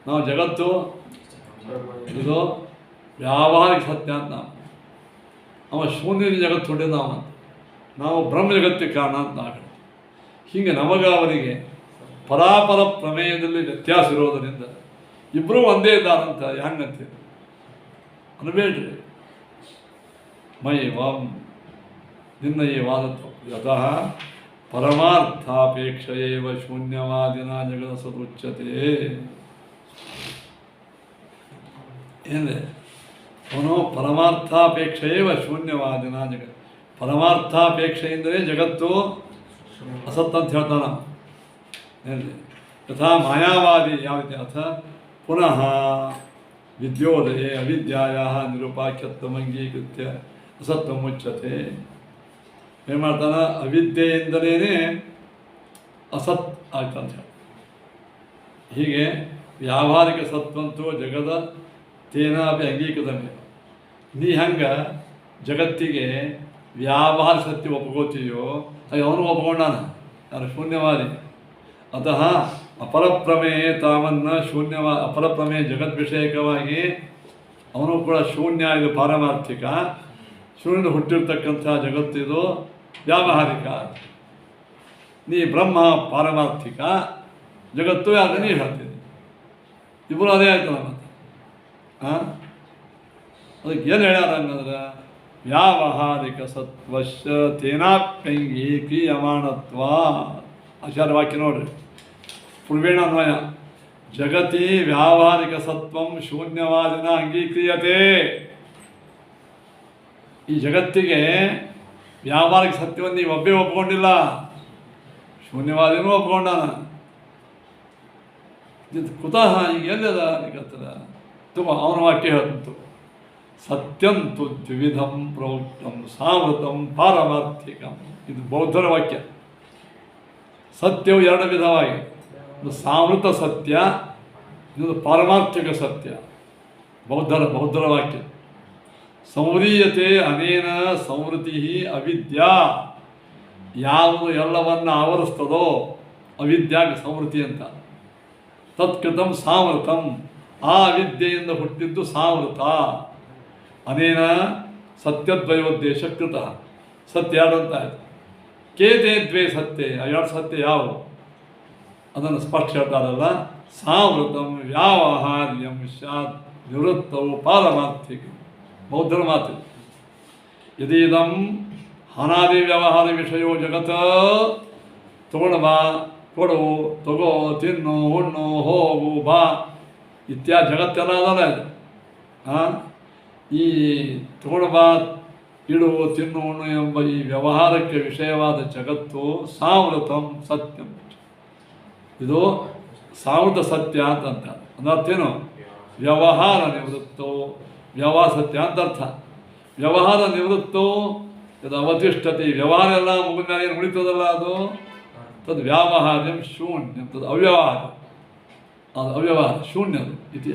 ನಾವು ಜಗತ್ತು ಇದು ವ್ಯಾವಹಾರಿಕ ಸತ್ಯ ಅಂತ ಅವ ಶೂನ್ಯದ ಜಗತ್ತು ಹುಟ್ಟಿದ ನಾವು ಬ್ರಹ್ಮ ಜಗತ್ತಿಗೆ ಕಾರಣ ಅಂತ ನಾವು ಹೇಳ್ತೀವಿ. ಹೀಗೆ ನಮಗ ಅವರಿಗೆ ಪರಾಪರ ಪ್ರಮೇಯದಲ್ಲಿ ವ್ಯತ್ಯಾಸ ಇರೋದರಿಂದ ಇಬ್ಬರೂ ಒಂದೇ ಇದ್ದಾರಂತ ಹೆಂಗಂತೀವಿ ಅನ್ಬೇಡ್ರಿ. ಮೈ ವಾಂ ನಿನ್ನ ಈ ವಾದ ಯತಃ ಪರಮಾರ್ಥಾಪೇಕ್ಷೆಯೇವ ಶೂನ್ಯವಾದಿನ ಜಗದ ಸದುಚ್ಯತೆ. ಏನಿದೆ ಅವನು ಪರಮಾರ್ಥಾಪೇಕ್ಷೆಯೇವ ಶೂನ್ಯವಾದಿನ ಜಗತ್. ಪರಮಾರ್ಥಾಪೇಕ್ಷೆಯಿಂದಲೇ ಜಗತ್ತು ಅಸತ್ ಅಂತ ಹೇಳ್ತಾನ. ಏನಿದೆ ಯಥಾ ಮಾಯಾವಾದಿ ಯಾವ ರೀತಿ ಅಥ ಪುನಃ ವಿದ್ಯೋದಯೇ ಅವಿದ್ಯಾಯಾಹ ನಿರುಪಾಖ್ಯತ್ವಮಂಗೀಕೃತ್ಯ ಅಸತ್ವಮುಚ್ಯತೆ. ಏನು ಮಾಡ್ತಾನೆ ಅವಿದ್ಯೆಯಿಂದಲೇ ಅಸತ್ ಆಗ್ತಂತ ಹೇಳಿ. ಹೀಗೆ ವ್ಯಾವಹಾರಿಕ ಸತ್ವಂತೂ ಜಗದ ತೇನಾಪಿ ಅಂಗೀಕೃತ. ನೀ ಹಂಗೆ ಜಗತ್ತಿಗೆ ವ್ಯಾವಹಾರಿಕ ಸತ್ಯ ಒಪ್ಕೋತೀಯೋ ಅದು ಅವನು ಒಪ್ಕೊಂಡಾನ ಯಾರು ಶೂನ್ಯವಾದಿ. ಅತಃ ಅಪರಪ್ರಮೇಯ ತಾವನ್ನ ಅಪರಪ್ರಮೇಯ ಜಗದ್ವಿಷಯಕವಾಗಿ ಅವನು ಕೂಡ ಶೂನ್ಯ, ಇದು ಪಾರಮಾರ್ಥಿಕ. ಶೂನ್ಯದ ಹುಟ್ಟಿರ್ತಕ್ಕಂಥ ಜಗತ್ತಿದು ವ್ಯಾವಹಾರಿಕ. ನೀ ಬ್ರಹ್ಮ ಪಾರಮಾರ್ಥಿಕ, ಜಗತ್ತು ಯಾವುದು ನೀ ಹೇಳ್ತೀನಿ. ಇಬ್ಬರು ಅದೇ ಆಯ್ತಲ್ಲ ಮತ್ತೆ. ಅದಕ್ಕೆ ಏನು ಹೇಳ್ಯಾರ ಹಂಗಂದ್ರೆ ವ್ಯಾವಹಾರಿಕ ಸತ್ವಶ ತೇನಾಪ್ಯಂಗೀಕ್ರಿಯಮಾಣತ್ವ. ಆಚಾರ್ಯ ವಾಕ್ಯ ನೋಡ್ರಿ, ಪೂರ್ವೇಣಾನ್ವಯ. ಜಗತಿ ವ್ಯಾವಹಾರಿಕ ಸತ್ವಂ ಶೂನ್ಯವಾದಿನ ಅಂಗೀಕ್ರಿಯತೆ. ಈ ಜಗತ್ತಿಗೆ ವ್ಯಾವಹಾರಿಕ ಸತ್ಯವನ್ನು ನೀವು ಒಬ್ಬೇ ಒಪ್ಕೊಂಡಿಲ್ಲ, ಶೂನ್ಯವಾದಿನೂ ಒಪ್ಕೊಂಡಾನ. ಇದು ಕುತಃ ಈಗ ಎಲ್ಲದ ನಿಗತ್ತದ ತುಂಬ ಅವನ ವಾಕ್ಯ ಹೇಳ್ತು. ಸತ್ಯಂತು ದ್ವಿವಿಧಂ ಪ್ರೋಕ್ತಂ ಸಾಮೃತಂ ಪಾರಮಾರ್ಥಿಕಂ. ಇದು ಬೌದ್ಧರ ವಾಕ್ಯ. ಸತ್ಯವು ಎರಡು ವಿಧವಾಗಿ, ಒಂದು ಸಾಮೃತ ಸತ್ಯ, ಇನ್ನೊಂದು ಪಾರಮಾರ್ಥಿಕ ಸತ್ಯ. ಬೌದ್ಧರ ವಾಕ್ಯ. ಸಂವ್ರೀಯತೆ ಅನೇನ ಸಂವೃತಿ ಅವಿದ್ಯಾ. ಯಾವುದು ಎಲ್ಲವನ್ನು ಆವರಿಸ್ತದೋ ಅವಿದ್ಯಾಗ ಸಂವೃತಿ ಅಂತ. ತತ್ಕೃತಂ ಸಾಮೃತಂ. ಆ ಅವಿದ್ಯೆಯಿಂದ ಹುಟ್ಟಿದ್ದು ಸಾಮೃತ. ಅನೇನ ಸತ್ಯದ್ವಯೋದ್ದೇಶ ಕೃತ. ಸತ್ಯ ಎರಡು ಅಂತ ಆಯಿತು. ಕೇತೆ ದ್ವೇ ಸತ್ಯ. ಆ ಎರಡು ಸತ್ಯ ಯಾವುವು ಅದನ್ನು ಸ್ಪಷ್ಟ ಹೇಳ್ತಾರಲ್ಲ. ಸಾಮೃತಂ ವ್ಯಾವಹಾರ್ಯಂ ಸ್ಯಾತ್ ನಿವೃತ್ತವು ಪಾರಮಾರ್ಥಿಕ. ಬೌದ್ಧರ ಮಾತು. ಯದೀದಂ ಅನಾದಿ ವ್ಯವಹಾರ ವಿಷಯೋ ಜಗತ್ತ. ತಗೊಂಡು ಬಾ, ಕೊಡು, ತಗೋ, ತಿನ್ನು, ಹುಣ್ಣು, ಹೋಗು, ಬಾ ಇತ್ಯಾದಿ ಜಗತ್ತೆಲ್ಲ ಅದಲ್ಲ ಇದು. ಈ ತಗೊಂಡು ಬಾ, ಇಡು, ತಿನ್ನು, ಹುಣ್ಣು ಎಂಬ ಈ ವ್ಯವಹಾರಕ್ಕೆ ವಿಷಯವಾದ ಜಗತ್ತು ಸಾಮೃತಂ ಸತ್ಯಂ. ಇದು ಸಾಮೃತ ಸತ್ಯ ಅಂತಂತ. ಅದರ್ಥೇನು? ವ್ಯವಹಾರ ನಿವೃತ್ತೋ ವ್ಯವಹಾರ ಸತ್ಯ ಅಂತ ಅರ್ಥ. ವ್ಯವಹಾರ ನಿವೃತ್ತೋ ಇದು ಅವತಿಷ್ಠತೆ. ವ್ಯವಹಾರ ಎಲ್ಲ ಮುಗಿದ ಏನು ಉಳಿತದಲ್ಲ ಅದು ತದ್ ವ್ಯಾವಹಾರ್ಯಂ ಶೂನ್ಯಂ. ತದ್ ಅವ್ಯವಹಾರ, ಅದು ಅವ್ಯವಹಾರ ಶೂನ್ಯದು ಇತಿ.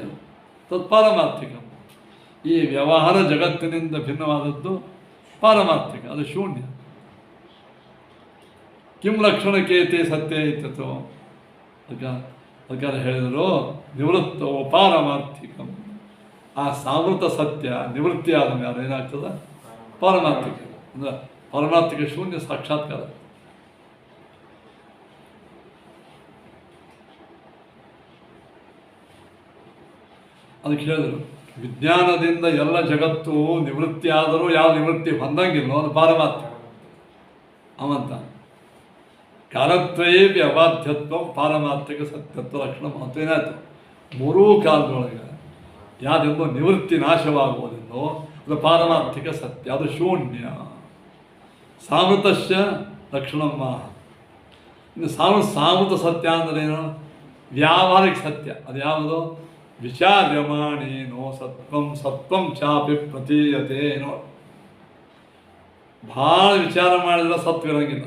ತದ್ ಪಾರಮಾರ್ಥಿಕ. ಈ ವ್ಯವಹಾರ ಜಗತ್ತಿನಿಂದ ಭಿನ್ನವಾದದ್ದು ಪಾರಮಾರ್ಥಿಕ, ಅದು ಶೂನ್ಯ. ಕಿಂ ಲಕ್ಷಣಕ್ಕೇತೆ ಸತ್ಯ ಇತ್ತು. ಅದಕ್ಕೆ ಹೇಳಿದರು ನಿವೃತ್ತವು ಪಾರಮಾರ್ಥಿಕಂ. ಆ ಸಾಮೃತ ಸತ್ಯ ನಿವೃತ್ತಿ ಆದ ಮೇಲೆ ಏನಾಗ್ತದೆ? ಪಾರಮಾರ್ಥಿಕ. ಅಂದರೆ ಪಾರಮಾರ್ಥಿಕ ಶೂನ್ಯ ಸಾಕ್ಷಾತ್ಕಾರ. ಅದಕ್ಕೆ ಹೇಳಿದರು ವಿಜ್ಞಾನದಿಂದ ಎಲ್ಲ ಜಗತ್ತು ನಿವೃತ್ತಿ ಆದರೂ ಯಾವ ನಿವೃತ್ತಿ ಹೊಂದಂಗಿಲ್ಲ, ಅದು ಪಾರಮಾರ್ಥಿಕ ಅವಂತ. ಕಾಲತ್ರಯೇ ಅಬಾಧ್ಯತ್ವ ಪಾರಮಾರ್ಥಿಕ ಸತ್ಯತ್ವ ಲಕ್ಷಣ. ಮತ್ತು ಏನಾಯಿತು? ಮೂರೂ ಕಾಲದೊಳಗೆ ಯಾವುದೆಂದು ನಿವೃತ್ತಿ ನಾಶವಾಗುವುದೆಂದು ಅದು ಪಾರಮಾರ್ಥಿಕ ಸತ್ಯ, ಅದು ಶೂನ್ಯ. ಸಾಮೃತಶ್ಚ ಲಕ್ಷಣಮ್ಮ. ಇನ್ನು ಸಾಮೃತ ಸತ್ಯ ಅಂದ್ರೇನು? ವ್ಯಾವಹಾರಿಕ ಸತ್ಯ. ಅದು ಯಾವುದು? ವಿಚಾರ್ಯಮಾಣೇನೋ ಸತ್ವಂ ಸತ್ವಂ ಚಾಪಿ ಪ್ರತೀಯತೆ. ಏನೋ ಭಾಳ ವಿಚಾರ ಮಾಡಿದ್ರೆ ಸತ್ವ ಇರೋಂಗಿಲ್ಲ.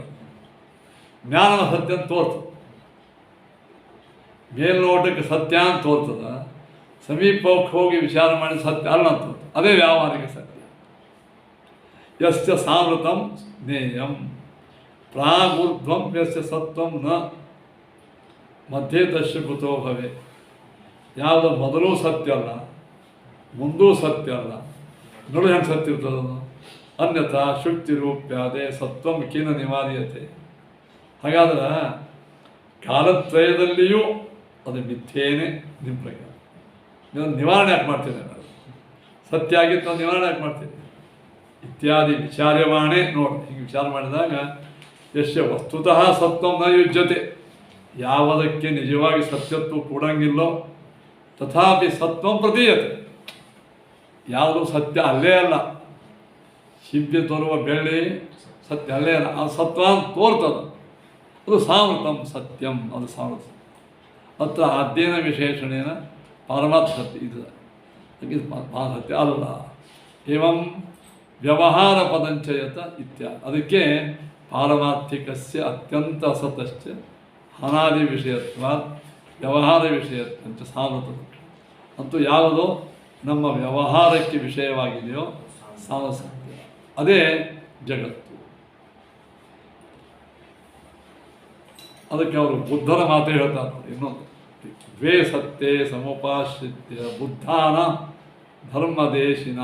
ಜ್ಞಾನದ ಸತ್ಯ ಅಂತ ತೋರ್ತದೆ. ಮೇಲ್ನೋಟಕ್ಕೆ ಸತ್ಯ ಅಂತ ತೋರ್ತದ, ಸಮೀಪಕ್ಕೆ ಹೋಗಿ ವಿಚಾರ ಮಾಡಿ ಸತ್ಯ ಅಲ್ಲ ಅಂತ ತೋರ್ತದೆ. ಅದೇ ವ್ಯಾವಹಾರಿಕ ಸತ್ಯ. ಯಶ್ಚ ಸಾಮೃತಂ ಜ್ಞೇಯಂ. ಪ್ರಾಗೂರ್ಧ್ವಂ ಯಸ್ಯ ಸತ್ವಂ ನ ಮಧ್ಯೆ ತಸ್ಯ ಕುತೋ ಭವೆ. ಯಾವುದು ಮೊದಲೂ ಸತ್ಯ ಅಲ್ಲ, ಮುಂದೂ ಸತ್ಯ ಅಲ್ಲ, ನೋಡು ಹೆಂಗೆ ಸತ್ಯ ಇರ್ತದದು. ಅನ್ಯಥಾ ಶುಕ್ತಿ ರೂಪ್ಯಾದೆ ಸತ್ವಂ ಕೀನ ನಿವಾರ್ಯತೆ. ಹಾಗಾದ್ರೆ ಕಾಲತ್ರಯದಲ್ಲಿಯೂ ಅದು ಮಿಥ್ಯೇನೆ ನಿಮ್ಮ ಪ್ರಕಾರ. ನೀವು ನಿವಾರಣೆ ಯಾಕೆ ಮಾಡ್ತೀನಿ? ಸತ್ಯ ಆಗಿತ್ತು ನಾವು ನಿವಾರಣೆ ಯಾಕೆ ಮಾಡ್ತೀನಿ? ಇತ್ಯಾದಿ ವಿಚಾರ್ಯಮಾಣೆ. ನೋಡಿ, ಹೀಗೆ ವಿಚಾರ ಮಾಡಿದಾಗ ಯಶ್ಯ ವಸ್ತುತಃ ಸತ್ವಂ ನ ಯುಜ್ಯತೆ, ಯಾವುದಕ್ಕೆ ನಿಜವಾಗಿ ಸತ್ಯತ್ವ ಕೂಡಂಗಿಲ್ಲೋ ತಥಾಪಿ ಸತ್ವಂ ಪ್ರತೀಯತೆ. ಯಾವುದು ಸತ್ಯ ಅಲ್ಲೇ ಅಲ್ಲ, ಶಿಂಪಿ ತೋರುವ ಬೆಳ್ಳಿ ಸತ್ಯ ಅಲ್ಲೇ ಅಲ್ಲ, ಅದು ಸತ್ವ ಅಂತ ತೋರ್ತದ. ಅದು ಸಾಮೃತಂ ಸತ್ಯಂ, ಅದು ಸಾಮೃತ. ಅತ್ರ ಅಧ್ಯಯನ ವಿಶೇಷಣೇನ ಪಾರಮಾರ್ಥ ಸತ್ಯ ಇದು ಸತ್ಯ ಅಲ್ಲ. ಏವಂ ವ್ಯವಹಾರ ಪದಂಚಯತ ಇತ್ಯಾದಿ. ಅದಕ್ಕೆ ಪಾರಮಾರ್ಥಿಕಸ್ಯ ಅತ್ಯಂತ ಅಸತಶ್ಚ ಅನಾದಿ ವಿಷಯತ್ವ ವ್ಯವಹಾರ ವಿಷಯತ್ವಂಚ ಸಾಮೃತ. ಅಂತೂ ಯಾವುದು ನಮ್ಮ ವ್ಯವಹಾರಕ್ಕೆ ವಿಷಯವಾಗಿದೆಯೋ ಸಾಮಸತ್ಯ, ಅದೇ ಜಗತ್ತು. ಅದಕ್ಕೆ ಅವರು ಬುದ್ಧರ ಮಾತು ಹೇಳ್ತಾರೆ ನೋಡಿ ಇನ್ನೊಂದು. ದ್ವೇ ಸತ್ಯೇ ಸಮುಪಾಶ್ರಿತ್ಯ ಬುದ್ಧಾನ ಧರ್ಮದೇಶಿನ.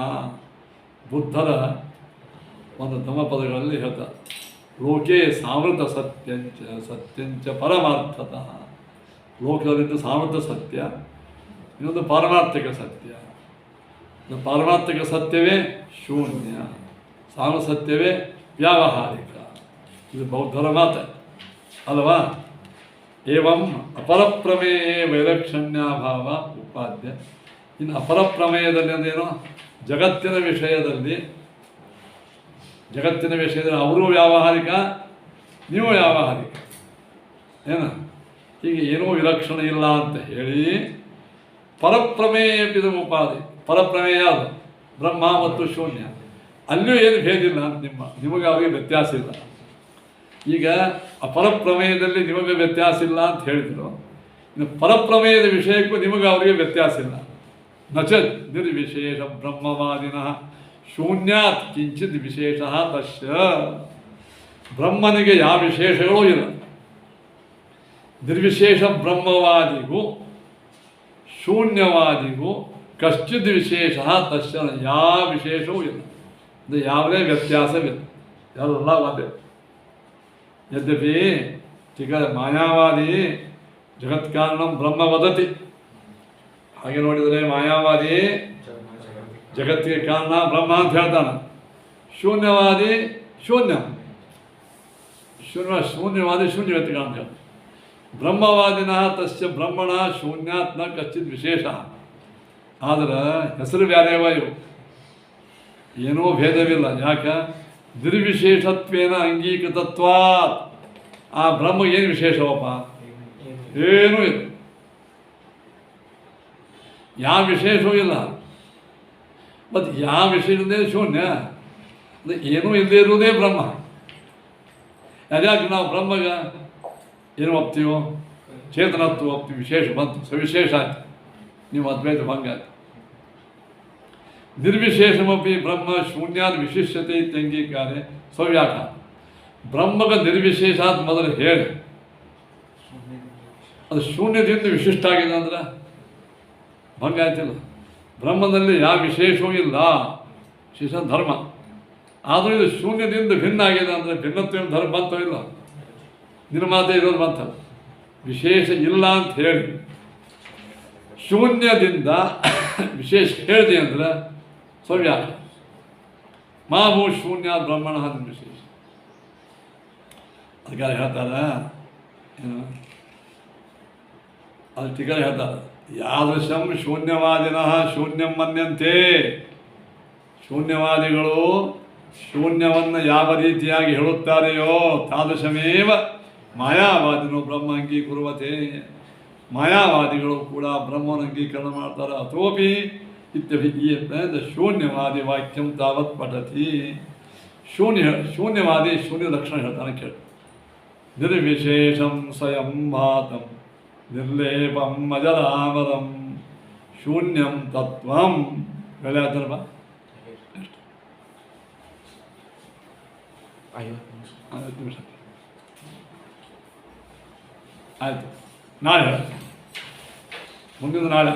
ಬುದ್ಧರ ಒಂದು ಧಮ್ಮಪದಗಳಲ್ಲಿ ಹೇಳ್ತಾರೆ, ಲೋಕೆ ಸಾಮೃತ ಸತ್ಯಂಚ ಸತ್ಯಂಚ ಪರಮಾರ್ಥತಃ. ಲೋಕದಲ್ಲಿದ್ದು ಸಾಮೃತ ಸತ್ಯ, ಇನ್ನೊಂದು ಪಾರಮಾರ್ಥಿಕ ಸತ್ಯ. ಪಾರಮಾರ್ಥಿಕ ಸತ್ಯವೇ ಶೂನ್ಯ, ಸಾಮೃತ ಸತ್ಯವೇ ವ್ಯಾವಹಾರಿಕ. ಇದು ಬೌದ್ಧರ ಮಾತು ಅಲ್ವಾ. ಏವಂ ಅಪರಪ್ರಮೇಯೇ ವೈಲಕ್ಷಣ್ಯಾಭಾವ ಉಪಾದ್ಯ. ಇನ್ನು ಅಪರಪ್ರಮೇಯದಲ್ಲಿ ಅಂದೇನು? ಜಗತ್ತಿನ ವಿಷಯದಲ್ಲಿ ಅವರು ವ್ಯಾವಹಾರಿಕ, ನೀವು ವ್ಯಾವಹಾರಿಕ ಏನು, ಹೀಗೆ ಏನೂ ವಿಲಕ್ಷಣ ಇಲ್ಲ ಅಂತ ಹೇಳಿ ಪರಪ್ರಮೇಯ ಪಿದ ಉಪಾಧಿ. ಪರಪ್ರಮೇಯ ಅದು ಬ್ರಹ್ಮ ಮತ್ತು ಶೂನ್ಯ, ಅಲ್ಲಿಯೂ ಏನು ಭೇದಿಲ್ಲ ಅಂತ ನಿಮಗೆ ಅವರಿಗೆ ವ್ಯತ್ಯಾಸ ಇಲ್ಲ. ಈಗ ಅಪರಪ್ರಮೇಯದಲ್ಲಿ ನಿಮಗೆ ವ್ಯತ್ಯಾಸ ಇಲ್ಲ ಅಂತ ಹೇಳಿದರು, ಇನ್ನು ಪರಪ್ರಮೇಯದ ವಿಷಯಕ್ಕೂ ನಿಮಗೆ ಅವರಿಗೆ ವ್ಯತ್ಯಾಸ ಇಲ್ಲ. ನಚ ನಿರ್ವಿಶೇಷ ಬ್ರಹ್ಮವಾದಿನಃ ಶೂನ್ಯಾತ್ ಕಿಂಚಿತ್ ವಿಶೇಷ ತಸ್ಯ. ಬ್ರಹ್ಮನಿಗೆ ಯಾವ ವಿಶೇಷಗಳೂ ಇಲ್ಲ. ನಿರ್ವಿಶೇಷ ಬ್ರಹ್ಮವಾದಿಗೂ ಶೂನ್ಯವಾದಿಗೂ ಕಶ್ಚಿತ್ ವಿಶೇಷ ತಸ್ಯ ಯಾವ ವಿಶೇಷವೂ ಇಲ್ಲ. ಅದು ಯಾವುದೇ ವ್ಯತ್ಯಾಸವಿಲ್ಲ, ಎಲ್ಲ ಒಂದೇ. ಯದ್ಯಪಿ ಈಗ ಮಾಯಾವಾದಿ ಜಗತ್ಕಾರಣಂ ಬ್ರಹ್ಮ ವದತಿ. ಹಾಗೆ ನೋಡಿದರೆ ಮಾಯಾವಾದಿ ಜಗತ್ತಿಗೆ ಕಾರಣ ಬ್ರಹ್ಮ ಅಂತ ಹೇಳ್ತಾನೆ. ಶೂನ್ಯವಾದಿ ಶೂನ್ಯವಾದಿ ಶೂನ್ಯ ಜಗತ್ತಿಗೆ ಕಾರಣ ಅಂತ ಹೇಳ್ತಾನೆ. ಬ್ರಹ್ಮವಾದಿನ ತಸ್ಯ ಬ್ರಹ್ಮಣ ಶೂನ್ಯಾತ್ಮ ಕಶ್ಚಿತ್ ವಿಶೇಷ. ಆದರೆ ಹೆಸರು ಬ್ಯಾರೇವ ಇವು, ಏನೂ ಭೇದವಿಲ್ಲ. ಯಾಕೆ? ನಿರ್ವಿಶೇಷತ್ವೇನ ಅಂಗೀಕೃತತ್ವಾತ್. ಆ ಬ್ರಹ್ಮ ಏನು ವಿಶೇಷವಪ್ಪ? ಏನೂ ಇಲ್ಲ, ಯಾವ ವಿಶೇಷವೂ ಇಲ್ಲ. ಮತ್ತು ಯಾವ ವಿಶೇಷ ಇಲ್ಲದೆ ಶೂನ್ಯ, ಅದು ಏನೂ ಇಲ್ಲದೆ ಇರುವುದೇ ಬ್ರಹ್ಮ. ಯಾಕೆ ನಾವು ಬ್ರಹ್ಮಗ ಏನು ಒಪ್ತೀವೋ? ಚೇತನತ್ವ ಒಪ್ತೀವಿ, ವಿಶೇಷ ಬಂತು, ಸವಿಶೇಷ ಆಯ್ತು, ನೀವು ಅದ್ವೈತ ಭಂಗ ಆಯ್ತು. ನಿರ್ವಿಶೇಷಮಪಿ ಬ್ರಹ್ಮ ಶೂನ್ಯಾದ ವಿಶಿಷ್ಟತೆ ಇತ್ಯಂಗೀಕಾರೆ ಸವ್ಯಾಖ್ಯಾನ. ಬ್ರಹ್ಮಗ ನಿರ್ವಿಶೇಷಾತ್ ಮೊದಲು ಹೇಳಿ, ಅದು ಶೂನ್ಯದಿಂದ ವಿಶಿಷ್ಟ ಆಗಿದೆ ಅಂದ್ರೆ ಭಂಗ ಆಯ್ತಿಲ್ಲ. ಬ್ರಹ್ಮದಲ್ಲಿ ಯಾವ ವಿಶೇಷವೂ ಇಲ್ಲ, ವಿಶೇಷ ಧರ್ಮ. ಆದರೂ ಇದು ಶೂನ್ಯದಿಂದ ಭಿನ್ನ ಆಗಿದೆ ಅಂದರೆ ಭಿನ್ನತ್ವ ಧರ್ಮ ಬಂತೋ ಇಲ್ಲ? ನಿರ್ಮಾತೆ ಇರೋದು ಬಂತ. ವಿಶೇಷ ಇಲ್ಲ ಅಂತ ಹೇಳಿ ಶೂನ್ಯದಿಂದ ವಿಶೇಷ ಹೇಳಿದೆ ಅಂದ್ರೆ ಸವ್ಯಾಖ್ಯಾನ. ಮಾಭೂ ಶೂನ್ಯ ಬ್ರಹ್ಮಣ ವಿಶೇಷ. ಅದಕ್ಕೆ ಹೇಳ್ತಾರೆ ಏನು, ಅದು ಟೀಕಾ ಹೇಳ್ತಾರೆ, ಯಾದೃಶಂ ಶೂನ್ಯವಾದಿನ ಶೂನ್ಯಂ ಮನ್ಯಂತೆ. ಶೂನ್ಯವಾದಿಗಳು ಶೂನ್ಯವನ್ನು ಯಾವ ರೀತಿಯಾಗಿ ಹೇಳುತ್ತಾರೆಯೋ ತಾದೃಶಮೇವ ಮಾಯಾವಾದಿನೋ ಬ್ರಹ್ಮ ಅಂಗೀಕುರುವತೆ. ಮಾಯಾವಾದಿಗಳು ಕೂಡ ಬ್ರಹ್ಮವನ್ನು ಅಂಗೀಕರಣ ಮಾಡ್ತಾರೆ. ಅಥೋಪಿ ಇತ್ಯಭಿ ಶೂನ್ಯವಾದಿ ವಾಕ್ಯಂ ತಾವತ್ ಪಠತಿ. ಶೂನ್ಯವಾದಿ ಶೂನ್ಯ ಲಕ್ಷಣ ಹೇಳ್ತಾನೆ ಕೇಳಿ. ನಿರ್ವಿಶೇಷಂ ಸ್ವಯಂ ಭಾತಂ ನಿರ್ಲೇಪಂ ಅಜರಾಮರಂ ಶೂನ್ಯಂ ತತ್ವಂ. ಹೇಳಲ್ವಾ? 50 ನಿಮಿಷ. ಆಯಿತು, ನಾಳೆ ಹೇಳ್ತೀನಿ, ಮುಂದಿನ ನಾಳೆ.